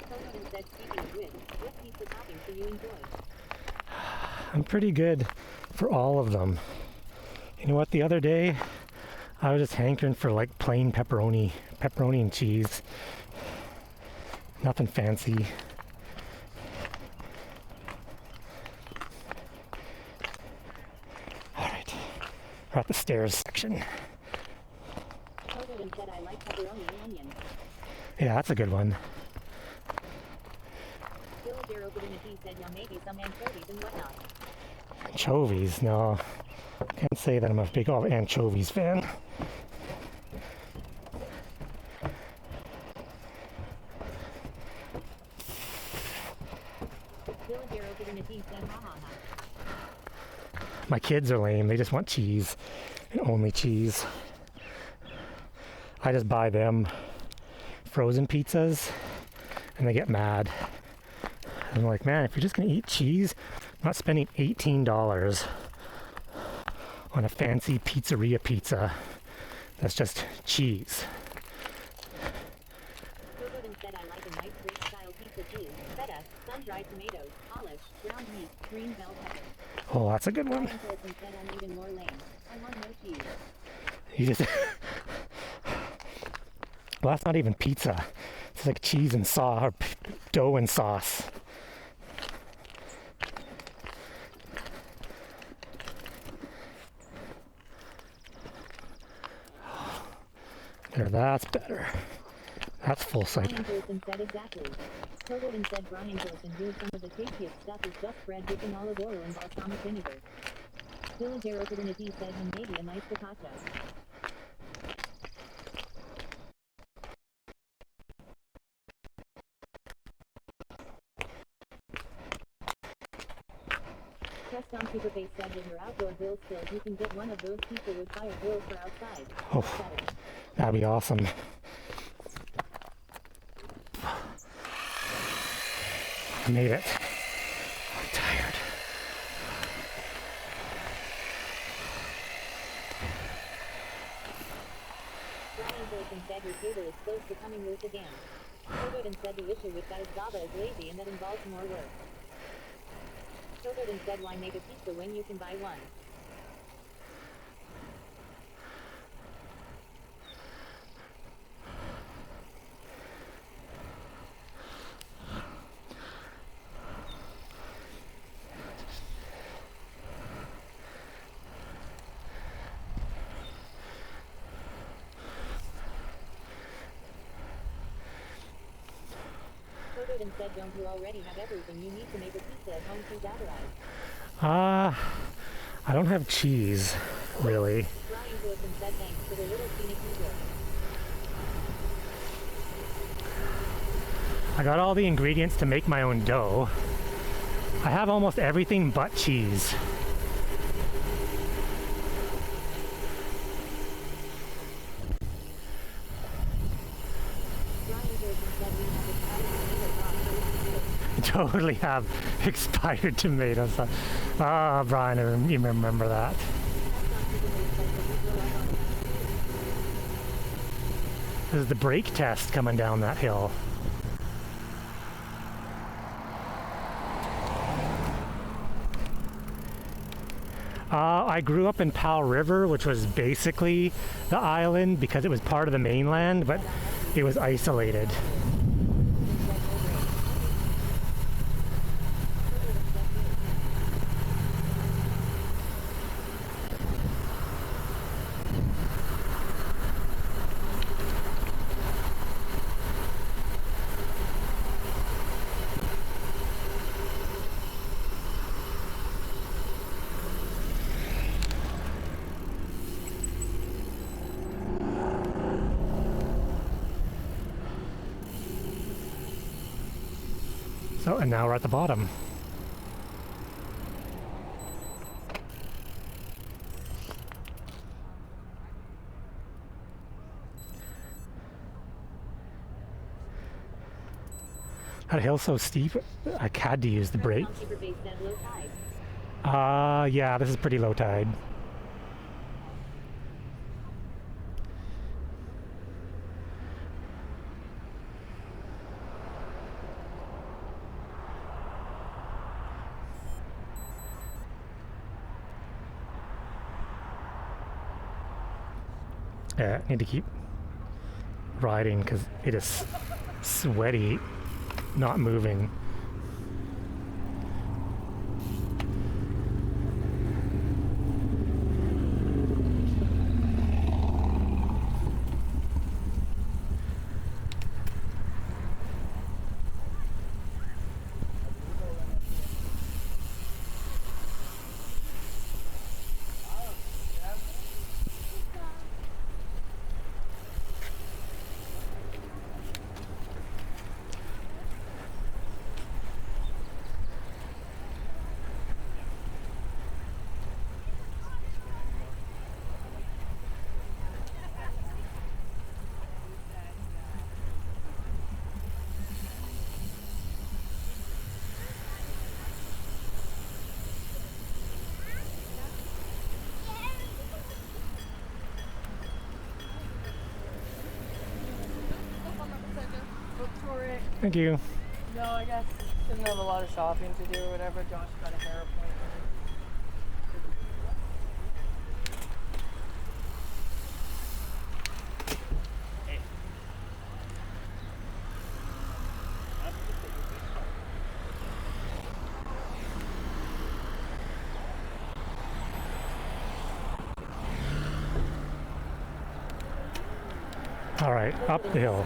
Toto instead speaking of which, what pizza toppings do you enjoy? I'm pretty good for all of them. You know what? The other day, I was just hankering for like plain pepperoni and cheese. Nothing fancy. All right, we're at the stairs section. Toto instead I like pepperoni and onion. Yeah, that's a good one. Villager opened in a he said yeah maybe some anchovies and whatnot. Anchovies, no. Can't say that I'm a big anchovies fan. Villager opened in a he said ha ha ha. My kids are lame. They just want cheese and only cheese. I just buy them frozen pizzas and they get mad. I'm like, man, if you're just gonna eat cheese, I'm not spending $18 on a fancy pizzeria pizza that's just cheese. Toto instead I like a nice Greek style pizza cheese, feta, sun-dried tomatoes, olives, ground meat, green bell pepper. Oh, that's a good one. Brian Wilson said I'm even more lame. I want no cheese. You just well, that's not even pizza. It's like cheese and sauce, or dough and sauce. There, that's better. That's full cycle. Brian Wilson said exactly. Toto instead Brian Wilson doing some of the tastiest stuff is just bread dipped in olive oil and balsamic vinegar. Villager opened in a he said and maybe a nice focaccia. Tom Superface said with your outdoor grill skills you can get one of those pizza wood fire grills for outside. Oh, that'd be awesome. I made it. I'm tired. Brian Wilson said your table is close to coming loose again. Toto said the issue with that is Java is lazy and that involves more work. Toto said why make a pizza when you can buy one? Toto said don't you already have everything you need to make a pizza at home through Batterize? I don't have cheese, really. Brian Wilson said thanks for the little scenic detour. I got all the ingredients to make my own dough. I have almost everything but cheese. said we have expired tomatoes off, so we can do it. Totally have expired tomatoes. Ah, Brian, you remember that. This is the brake test coming down that hill. I grew up in Powell River, which was basically the island because it was part of the mainland, but it was isolated. So, and now we're at the bottom. That hill's so steep, I had to use the brake. Yeah, this is pretty low tide. Yeah, I need to keep riding because it is sweaty, not moving. Thank you. No, I guess didn't have a lot of shopping to do or whatever. Josh got a hair appointment. All right, up the hill.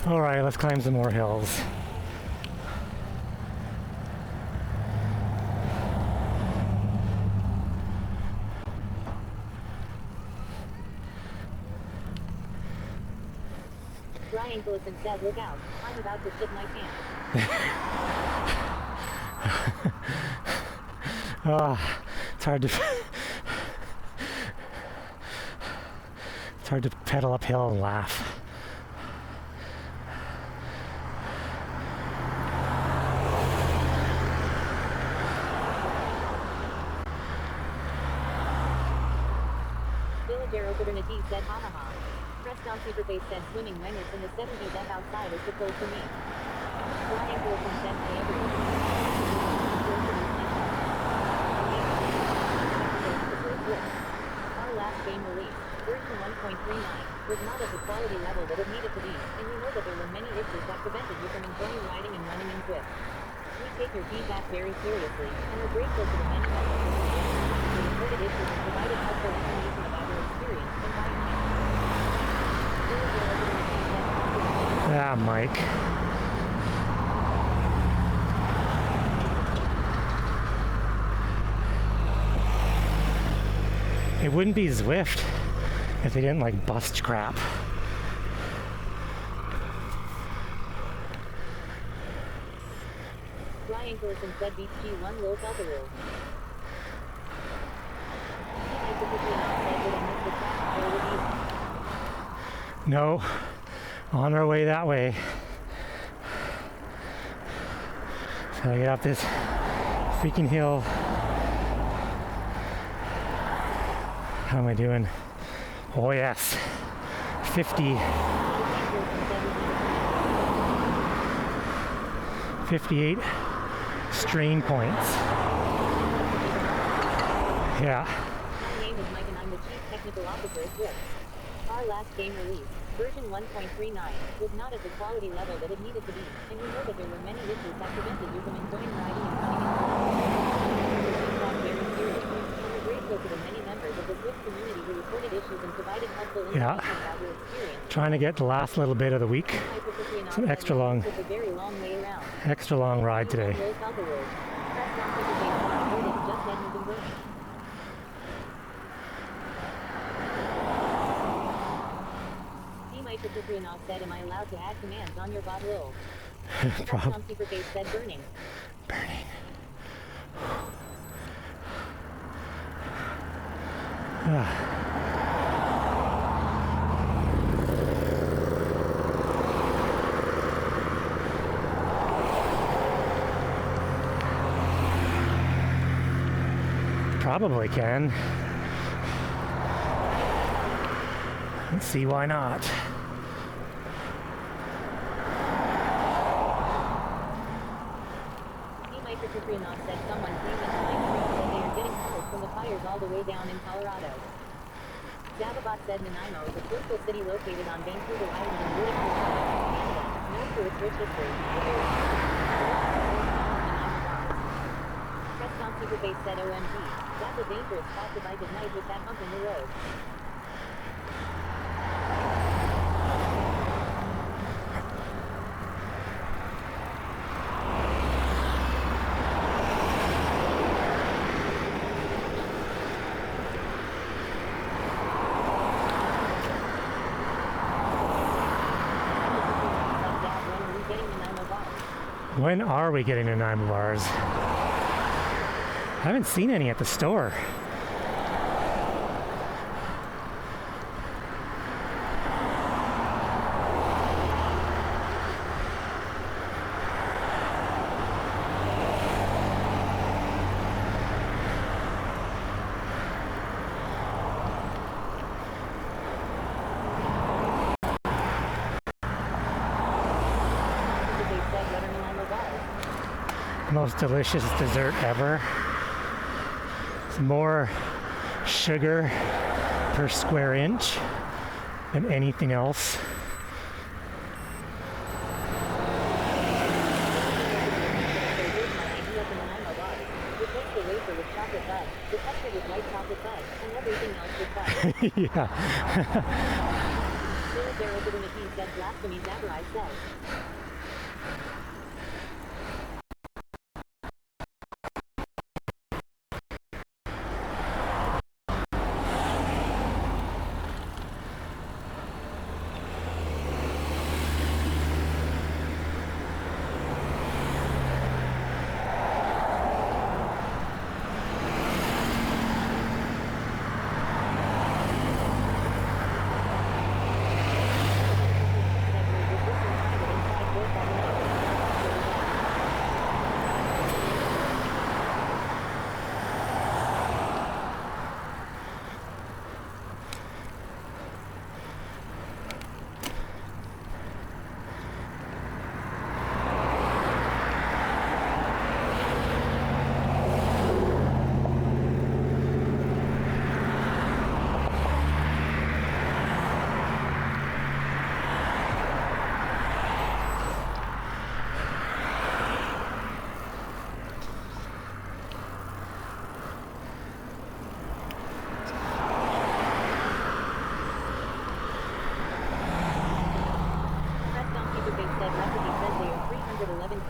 All right, let's climb some more hills. Brian Wilson said, "Look out, I'm about to shit my pants." It's hard to it's hard to pedal uphill and laugh. Villager Opportunity said, "Ha ha ha." Preston Superface said, "Swimming when it's in the 70s and outside is supposed to mean." Brian Wilson said, "Hey Our last game release, version 1.39, was not at the quality level that it needed to be, and we know that there were many issues that prevented you from enjoying riding and running in Swift. We take your feedback very seriously, and are grateful to the many members of the community who reported issues and provided helpful information about your experience and why it matters." Yeah, Mike. It wouldn't be Zwift if they didn't like bust crap. Fly Anchorson said beats G1 low Delta rule. No, on our way that way. So I get up this freaking hill. How am I doing? Oh yes, 50. 58 strain points. Yeah. My name is Mike and I'm the Chief Technical Officer at Swift. Our last game release, version 1.39, was not at the quality level that it needed to be, and we know that there were many issues that prevented you from enjoying riding and coming in. Very seriously, and we're grateful to the many members of the Swift community who reported issues and provided helpful information about your experience. Trying to get the last little bit of the week. It's an extra long ride today. Said, am I allowed to add commands on your bottle? Superface said burning. Burning. Probably can. Let's see why not. Said someone came into my street said they are getting cold from the fires all the way down in Colorado. Zababot said Nanaimo is a coastal city located on Vancouver Island in British Columbia, Canada, known for its rich history. Pressdown Superbase said OMG, that's a dangerous spot to bike at night with that hump in the road. When are we getting Nanaimo bars? I haven't seen any at the store. Most delicious dessert ever. It's more sugar per square inch than anything else. Yeah.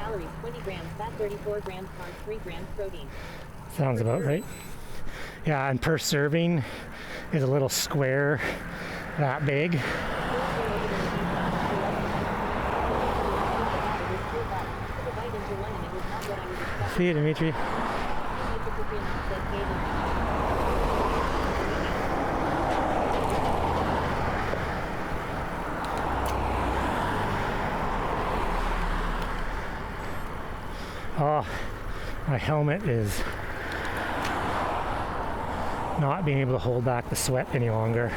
calories, 20 grams fat, 34 grams carbs, 3 grams protein. Sounds about right. Yeah, and per serving is a little square that big. See you, Dimitri. Oh, my helmet is not being able to hold back the sweat any longer.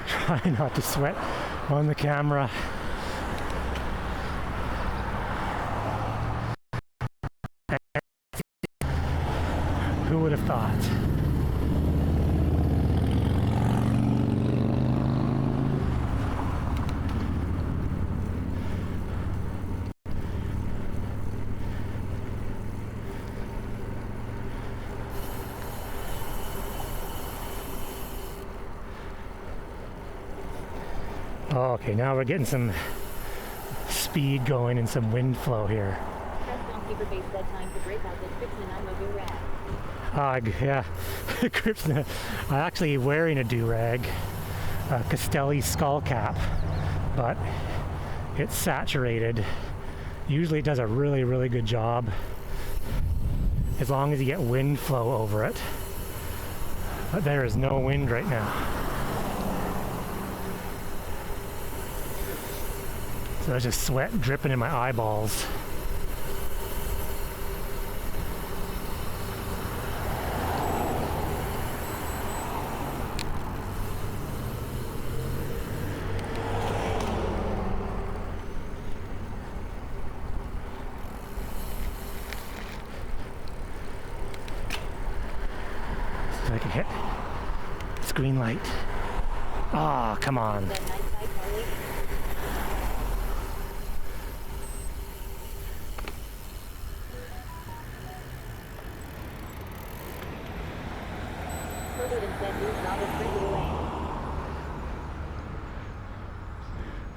Try not to sweat on the camera. Who would have thought? Oh, okay, now we're getting some speed going and some wind flow here. Yeah, I'm actually wearing a do-rag, a Castelli skull cap, but it's saturated. Usually it does a really, really good job as long as you get wind flow over it. But there is no wind right now. So there's just sweat dripping in my eyeballs. So I can hit this green light. Ah, oh, come on.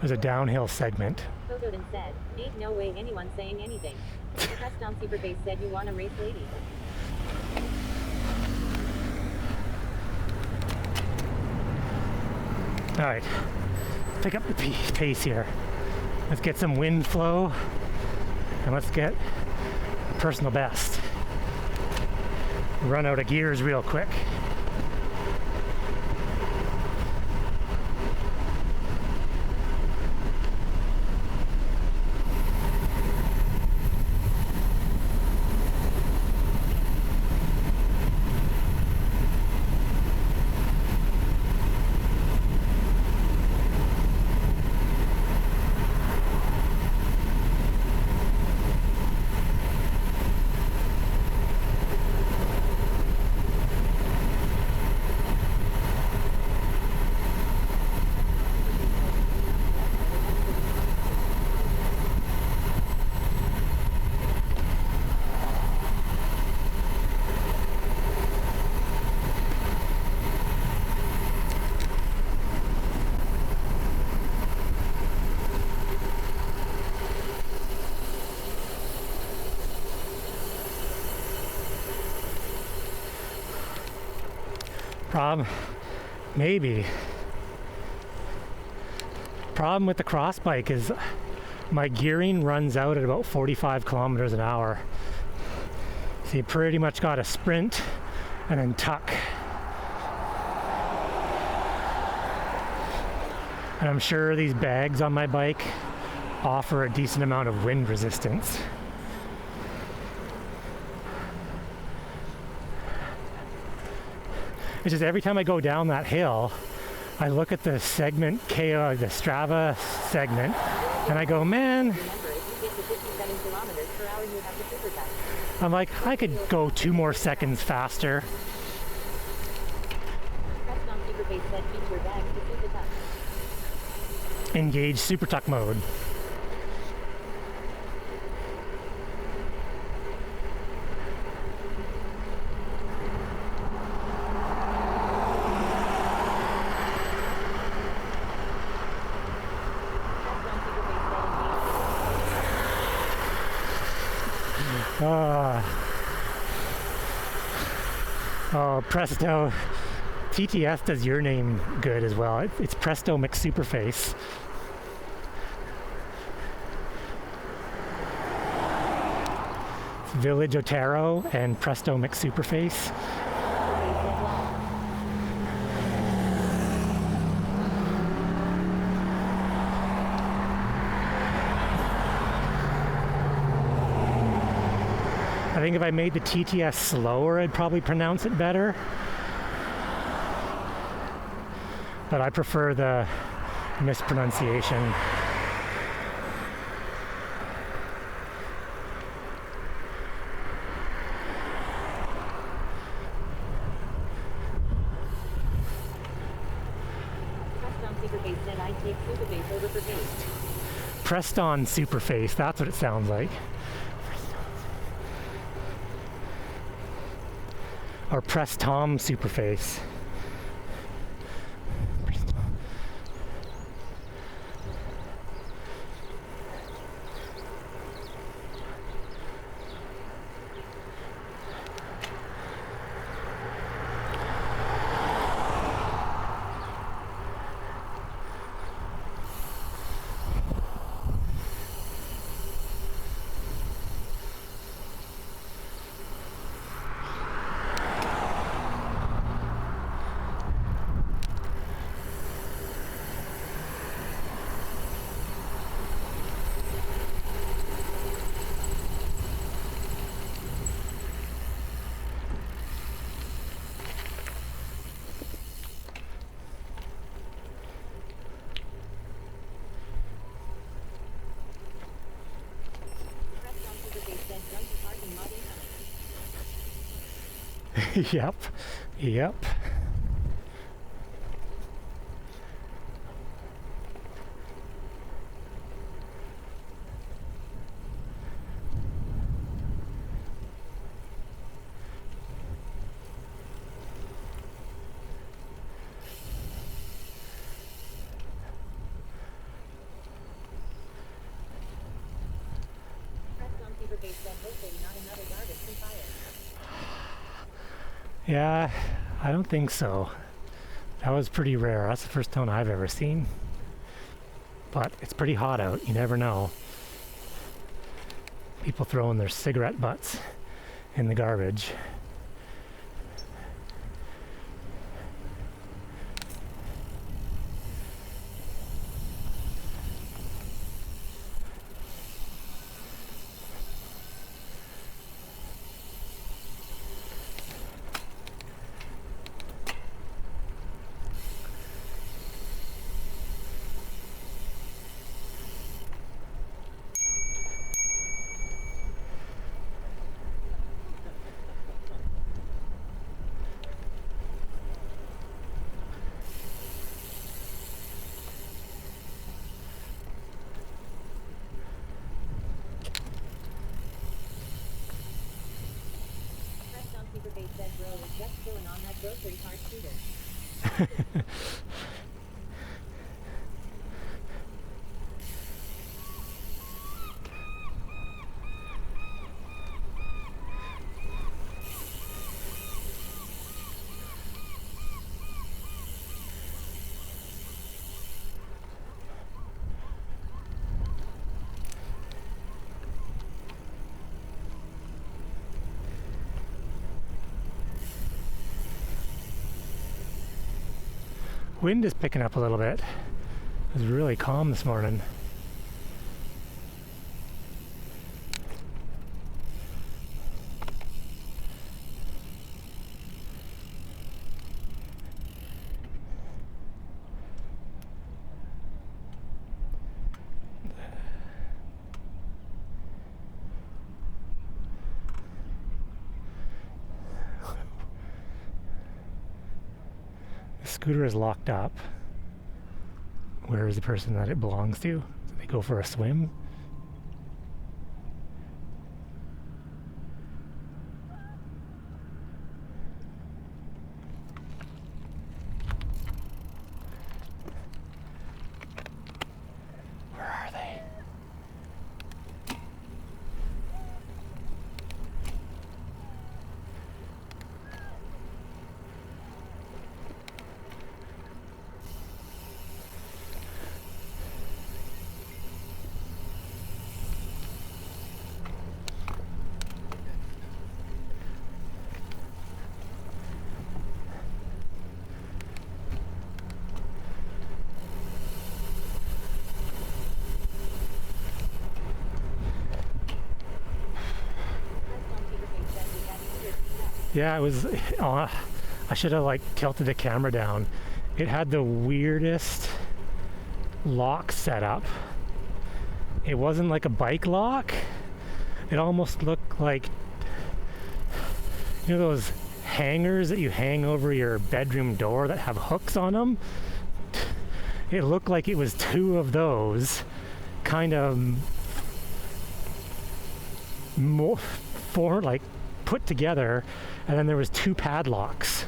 There's a downhill segment. Fogoden said, "Ain't no way anyone's saying anything." Pressed on Superbase said, "You want a race, lady?" All right, pick up the pace here. Let's get some wind flow, and let's get a personal best. Run out of gears real quick. Problem with the cross bike is my gearing runs out at about 45 kilometers an hour. So you pretty much got to sprint and then tuck. And I'm sure these bags on my bike offer a decent amount of wind resistance. It's just every time I go down that hill, I look at the segment, the Strava segment, and I go, man, I'm like, I could go 2 more seconds faster. Engage Super Tuck mode. Oh, Presto. TTS does your name good as well. It's Presto McSuperface. It's Village Otero and Presto McSuperface. I think if I made the TTS slower, I'd probably pronounce it better. But I prefer the mispronunciation. Preston Superface said I'd take Superface over for paste. Preston Superface, that's what it sounds like. Or Press Tom Superface. Preston Superface said jump to parking lot incoming. Yep. Yep. Preston Superface said hopefully not another garbage can fire. Yeah, I don't think so. That was pretty rare. That's the first one I've ever seen. But it's pretty hot out. You never know. People throwing their cigarette butts in the garbage. Preston Superface said bro is just chilling on that grocery cart scooter. Wind is picking up a little bit. It was really calm this morning. The scooter is locked up. Where is the person that it belongs to? Do they go for a swim? Where are they? Yeah, it was. I should have like tilted the camera down. It had the weirdest lock setup. It wasn't like a bike lock. It almost looked like, you know, those hangers that you hang over your bedroom door that have hooks on them. It looked like it was two of those, kind of more for like put together, and then there was two padlocks.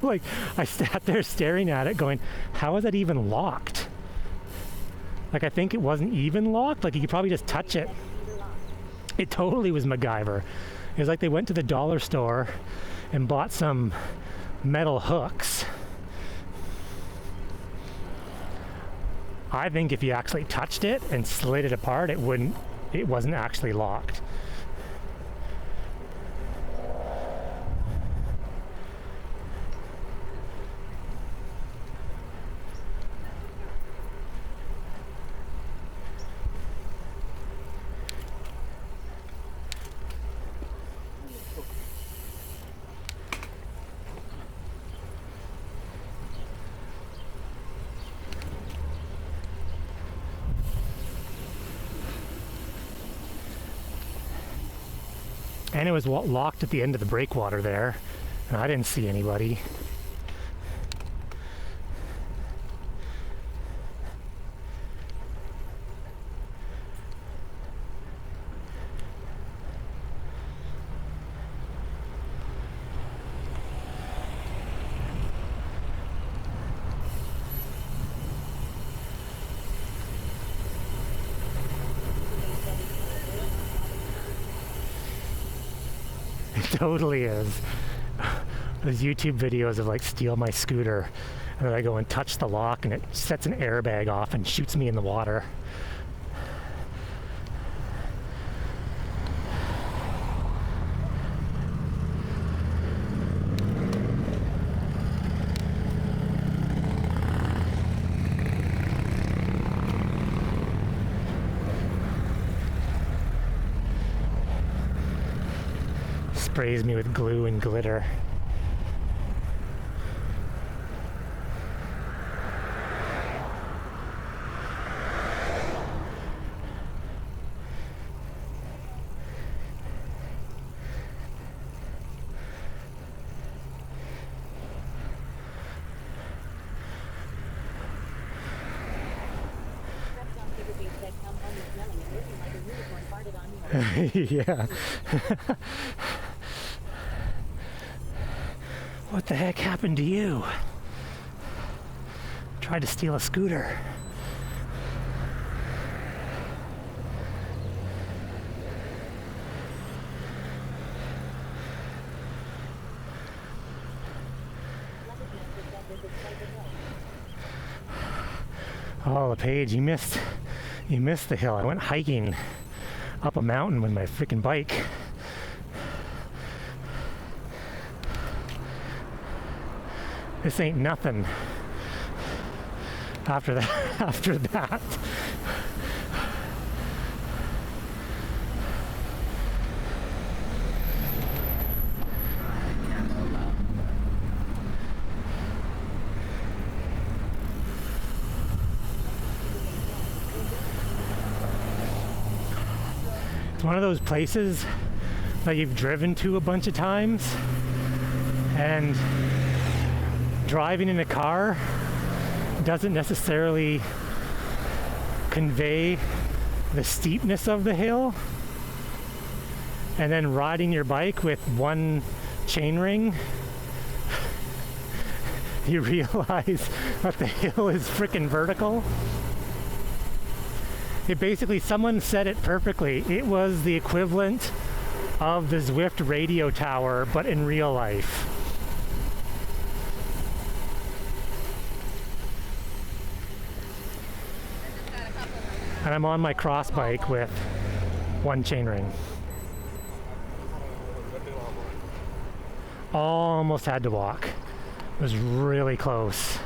Like, I sat there staring at it going, how is that even locked? Like, I think it wasn't even locked. Like, you could probably just touch it. It totally was MacGyver. It was like they went to the dollar store and bought some metal hooks. I think if you actually touched it and slid it apart, it wasn't actually locked. And it was locked at the end of the breakwater there, and I didn't see anybody. It totally is. There's YouTube videos of like steal my scooter, and then I go and touch the lock and it sets an airbag off and shoots me in the water. Sprays me with glue and glitter. Yeah. What the heck happened to you? Tried to steal a scooter. Oh, LePage, you missed the hill. I went hiking up a mountain with my freaking bike. This ain't nothing after that. It's one of those places that you've driven to a bunch of times, and driving in a car doesn't necessarily convey the steepness of the hill, and then riding your bike with one chainring, you realize that the hill is freaking vertical. It basically, someone said it perfectly. It was the equivalent of the Zwift radio tower, but in real life. And I'm on my cross bike with one chainring. Almost had to walk. It was really close.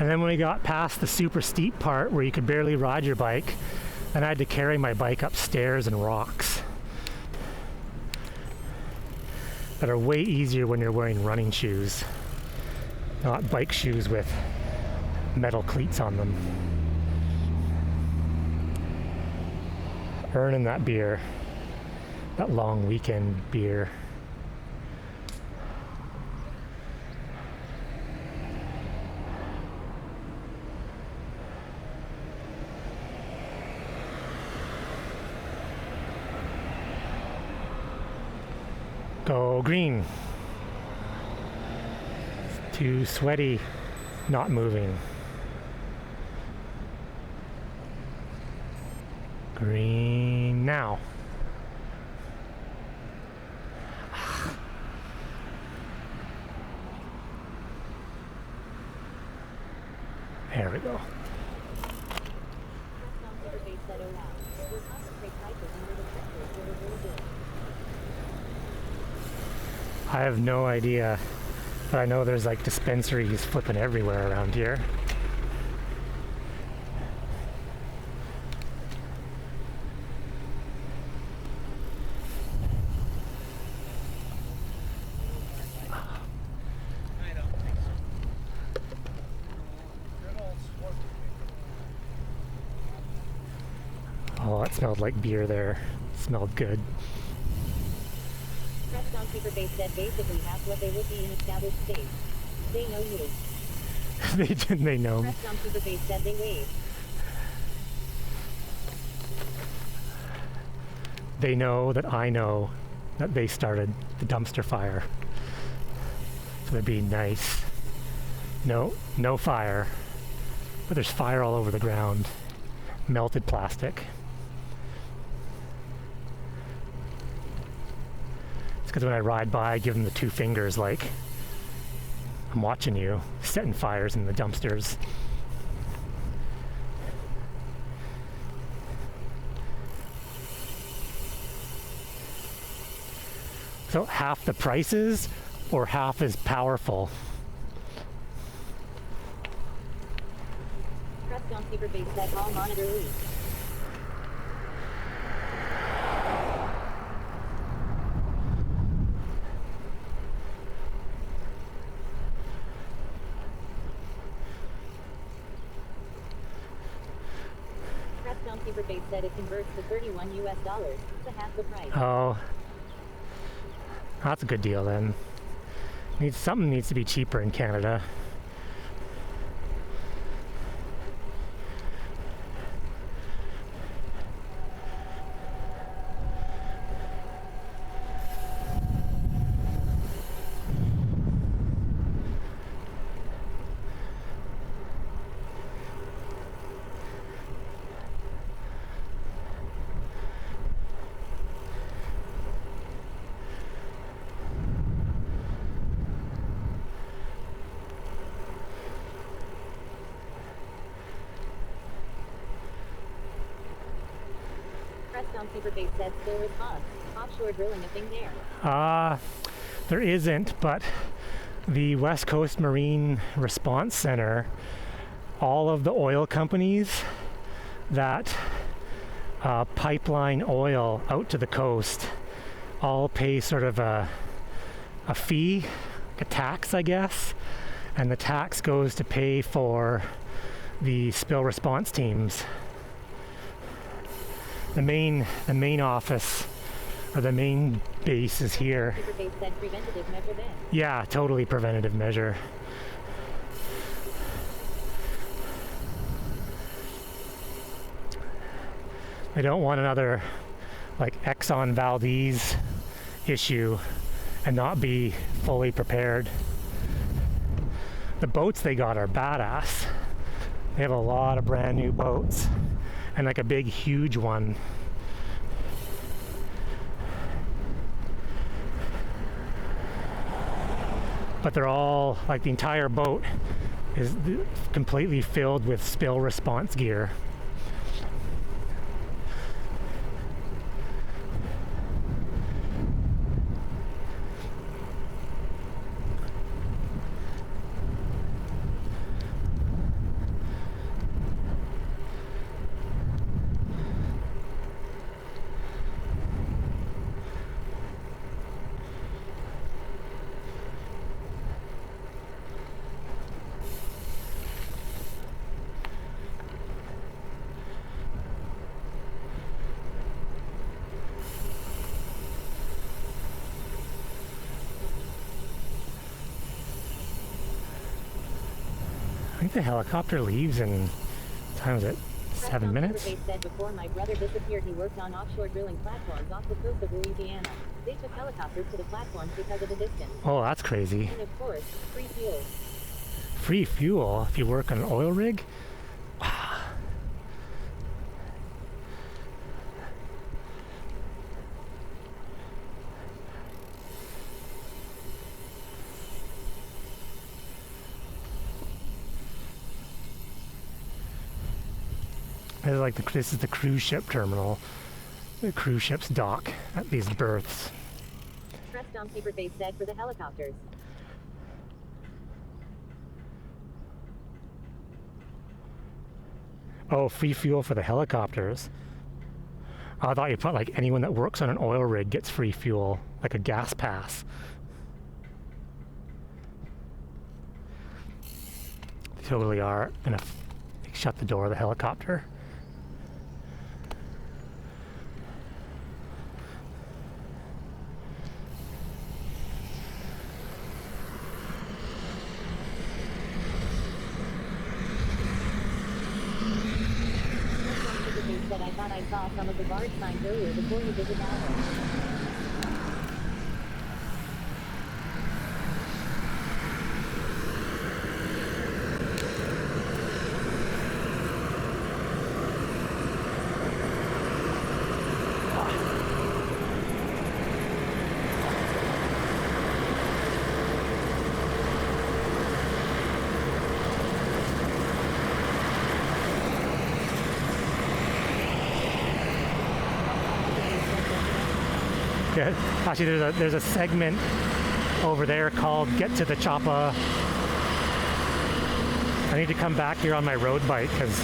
And then when we got past the super steep part where you could barely ride your bike, then I had to carry my bike up stairs and rocks that are way easier when you're wearing running shoes, not bike shoes with metal cleats on them. Earning that beer, that long weekend beer. Go green. Too sweaty, not moving. Green now. There we go. I have no idea, but I know there's like dispensaries flipping everywhere around here. Oh, it smelled like beer there. It smelled good. Pressed on Superbase said basically half what they would be in established states. They know you. They know. Pressed on Superbase said they waved. They know that I know that they started the dumpster fire. So they're being nice. No fire. But there's fire all over the ground. Melted plastic. It's because when I ride by, I give them the two fingers like, I'm watching you, setting fires in the dumpsters. So half the prices or half as powerful? Pressed on Superbase said hall monitor leak. Pressed on Superbase said it converts to $31 to half the price. Oh, that's a good deal then. Something needs to be cheaper in Canada. On Superbase said still response. Offshore drilling a thing there. There isn't, but the West Coast Marine Response Center, all of the oil companies that pipeline oil out to the coast all pay sort of a fee, a tax, I guess, and the tax goes to pay for the spill response teams. The main office, or the main base is here. Superbase said preventative measure then. Yeah, totally preventative measure. They don't want another like Exxon Valdez issue and not be fully prepared. The boats they got are badass. They have a lot of brand new boats. And like a big, huge one. But they're all, like the entire boat is completely filled with spill response gear. the helicopter leaves in, what time is it? 7 minutes? They said before my brother disappeared he worked on offshore drilling platforms off the coast of Louisiana. They took helicopters to the platforms because of the distance. Oh, that's crazy. And of course, free fuel. Free fuel if you work on an oil rig? This is the cruise ship terminal. The cruise ships dock at these berths. Pressed on paper they said for the helicopters. Oh, free fuel for the helicopters. I thought you put like anyone that works on an oil rig gets free fuel, like a gas pass. They totally are gonna shut the door of the helicopter. Said I thought I saw some of the barge signs earlier before you did the download. Yeah, actually, there's a segment over there called "Get to the Choppa." I need to come back here on my road bike because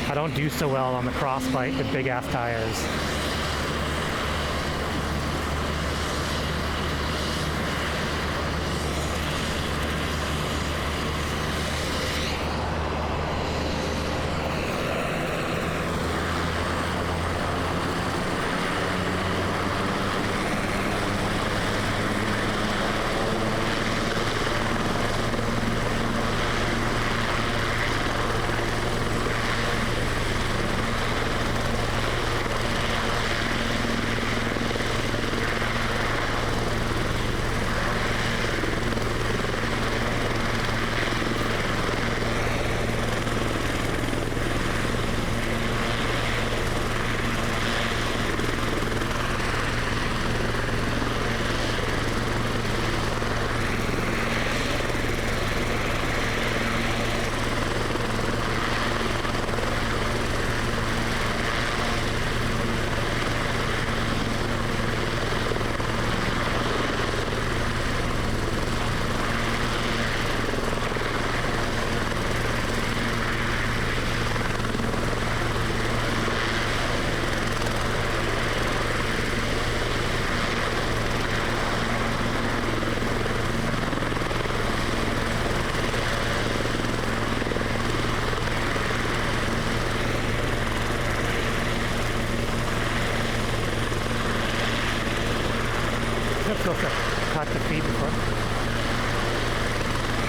I don't do so well on the cross bike with big ass tires. Cut the feed before.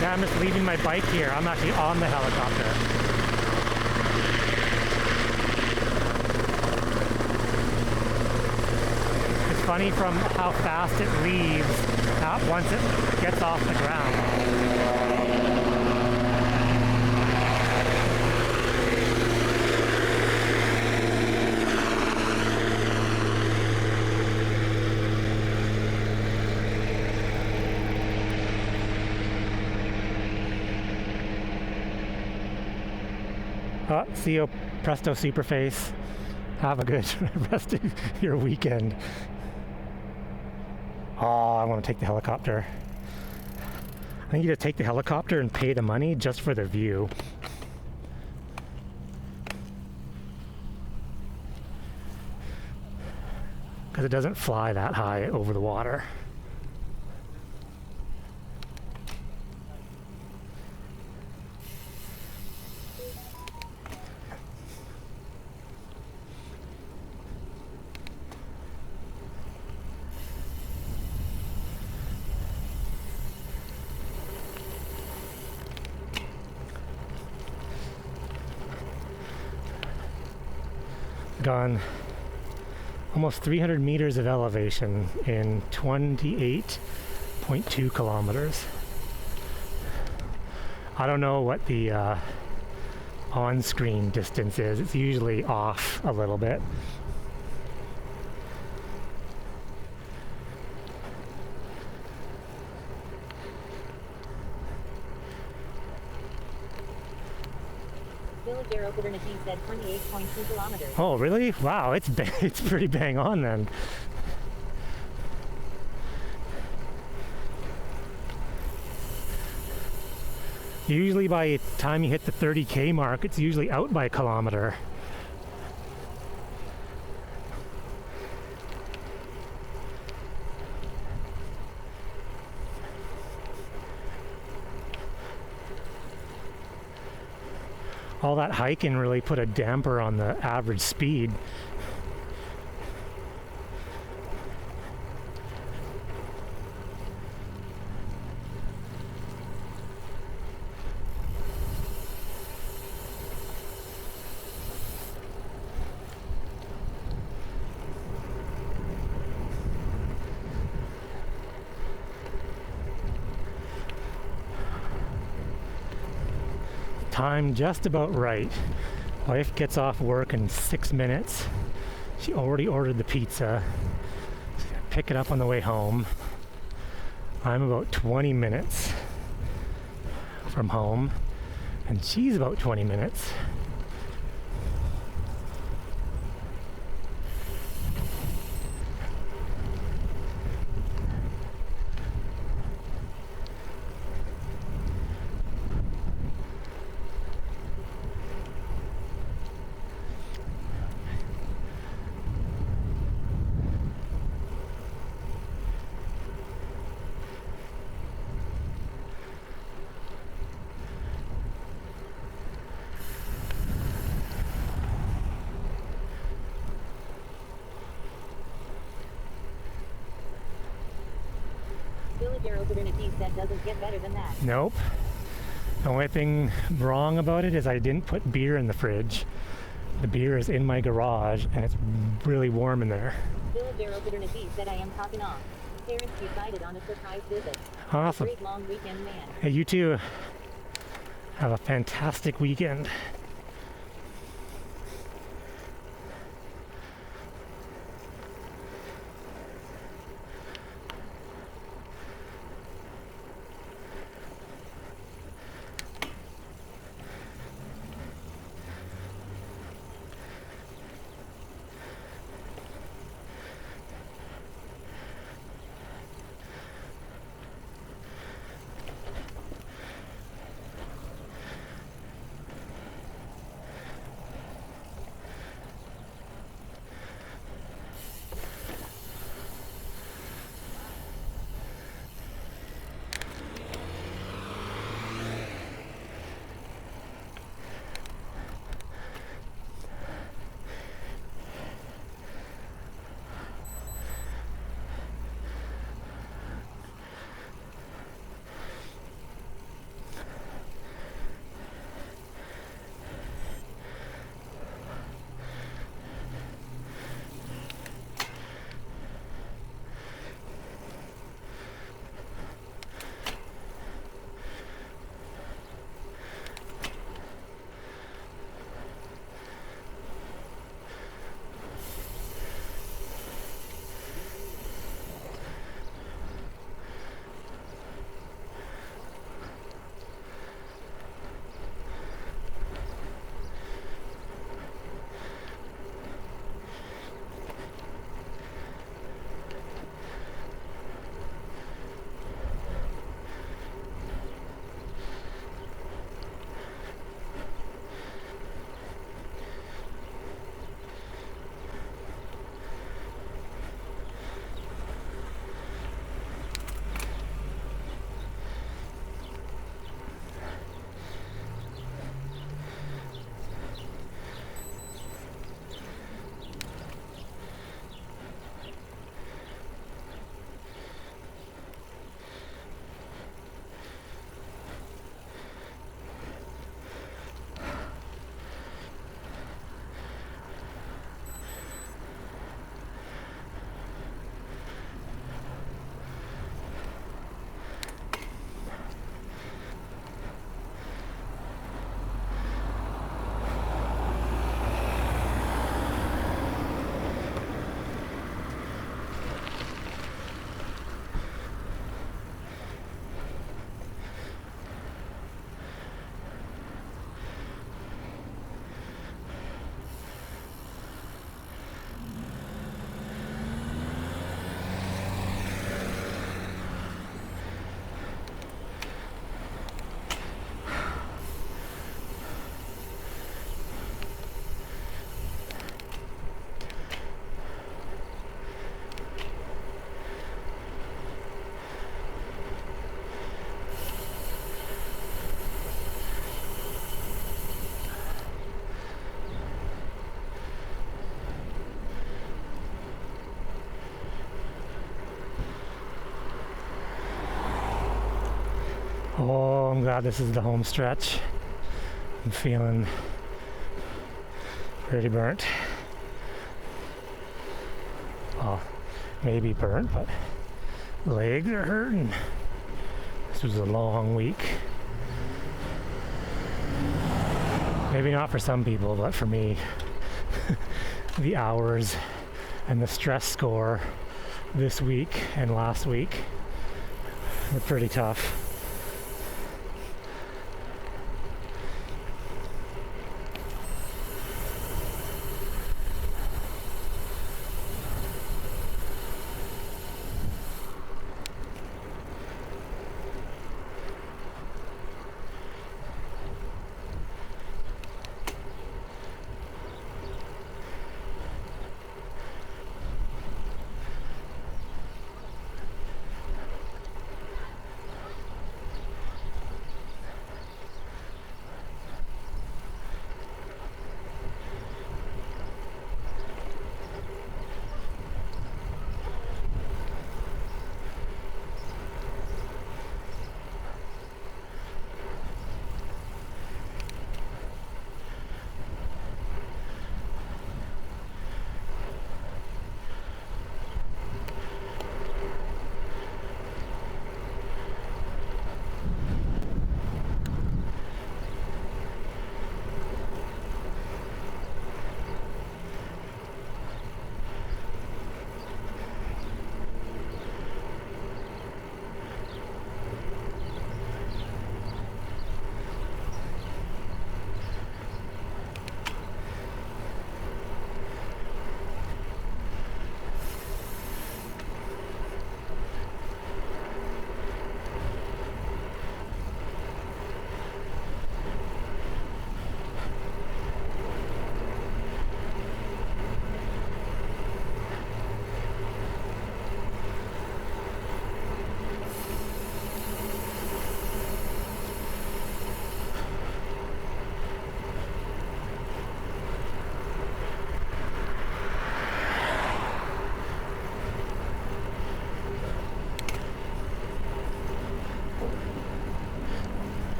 Yeah, I'm just leaving my bike here. I'm actually on the helicopter. It's funny from how fast it leaves once it gets off the ground. See you, Presto Superface. Have a good rest of your weekend. Oh, I want to take the helicopter. I need to take the helicopter and pay the money just for the view. Because it doesn't fly that high over the water. gone almost 300 meters of elevation in 28.2 kilometers. I don't know what the on-screen distance is. It's usually off a little bit. Villager Opportunity said 28.2 kilometers. Oh, really? Wow, it's it's pretty bang on then. Usually by the time you hit the 30K mark, it's usually out by a kilometer. All that hiking really put a damper on the average speed. Time just about right. Wife gets off work in 6 minutes. She already ordered the pizza. She's gonna pick it up on the way home. I'm about 20 minutes from home, and she's about 20 minutes. Villager Opportunity said doesn't get better than that. Nope. The only thing wrong about it is I didn't put beer in the fridge. The beer is in my garage and it's really warm in there. Villager Opportunity said I am topping off. Parents decided on a surprise visit. Awesome. Great long weekend, man. Hey, you too. Have a fantastic weekend. glad this is the home stretch. I'm feeling pretty burnt. Well, maybe burnt, but legs are hurting. This was a long week. Maybe not for some people, but for me, the hours and the stress score this week and last week were pretty tough.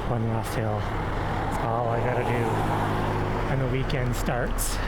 one last hill. That's all I gotta do. And the weekend starts.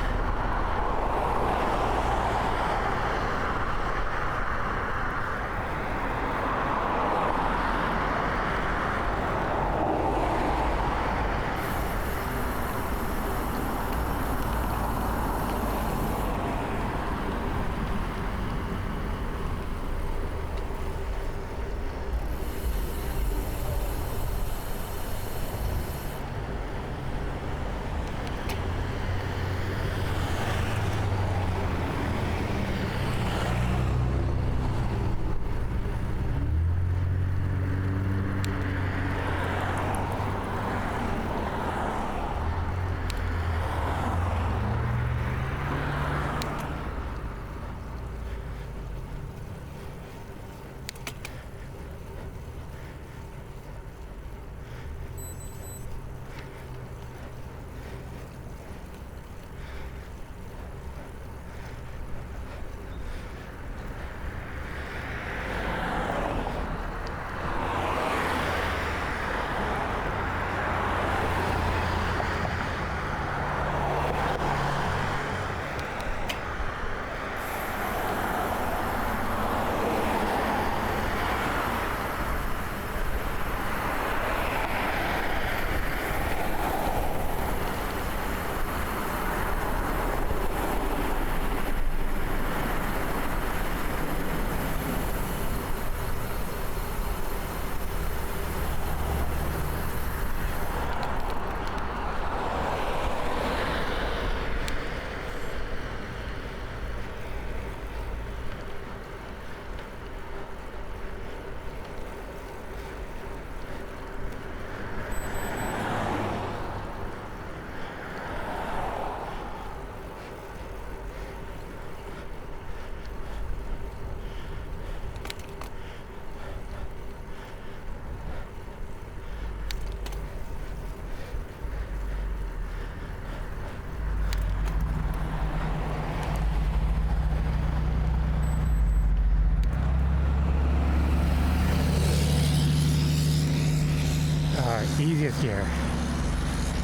Easiest gear.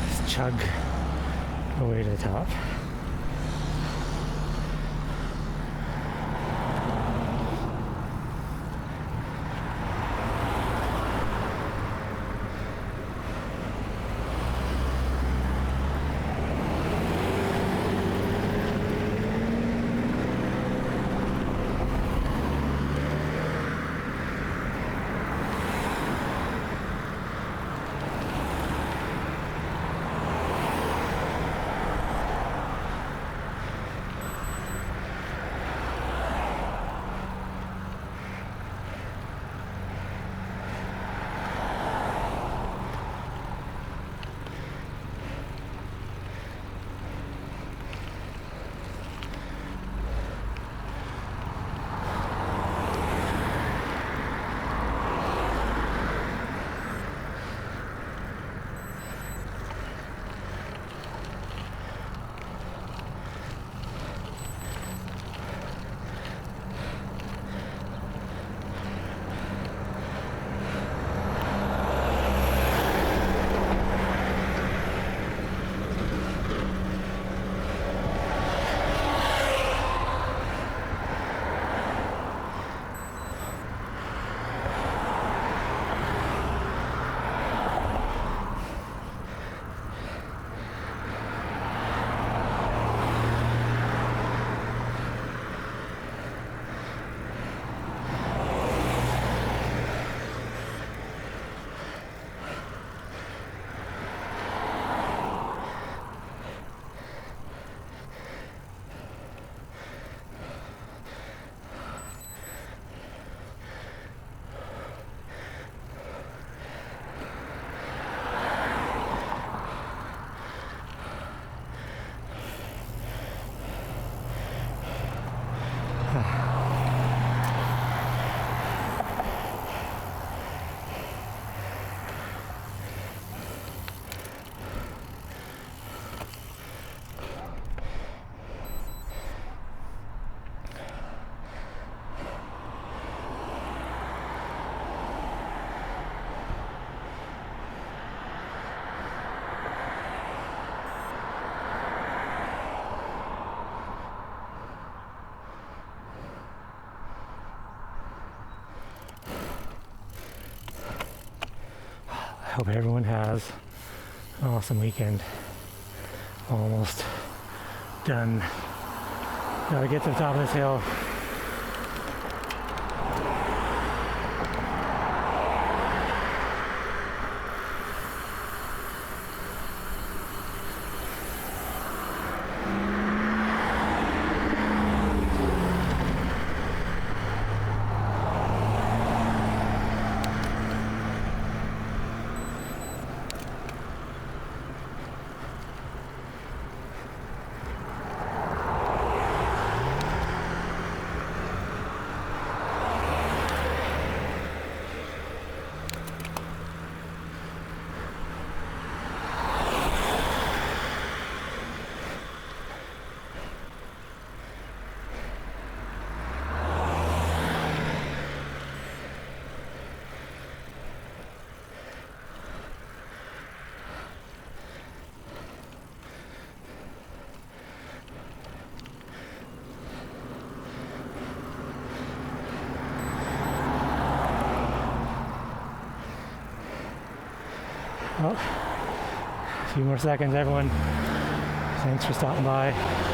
Just chug away to the top. Hope everyone has an awesome weekend. Almost done. Gotta get to the top of this hill. Well, a few more seconds, everyone. Thanks for stopping by.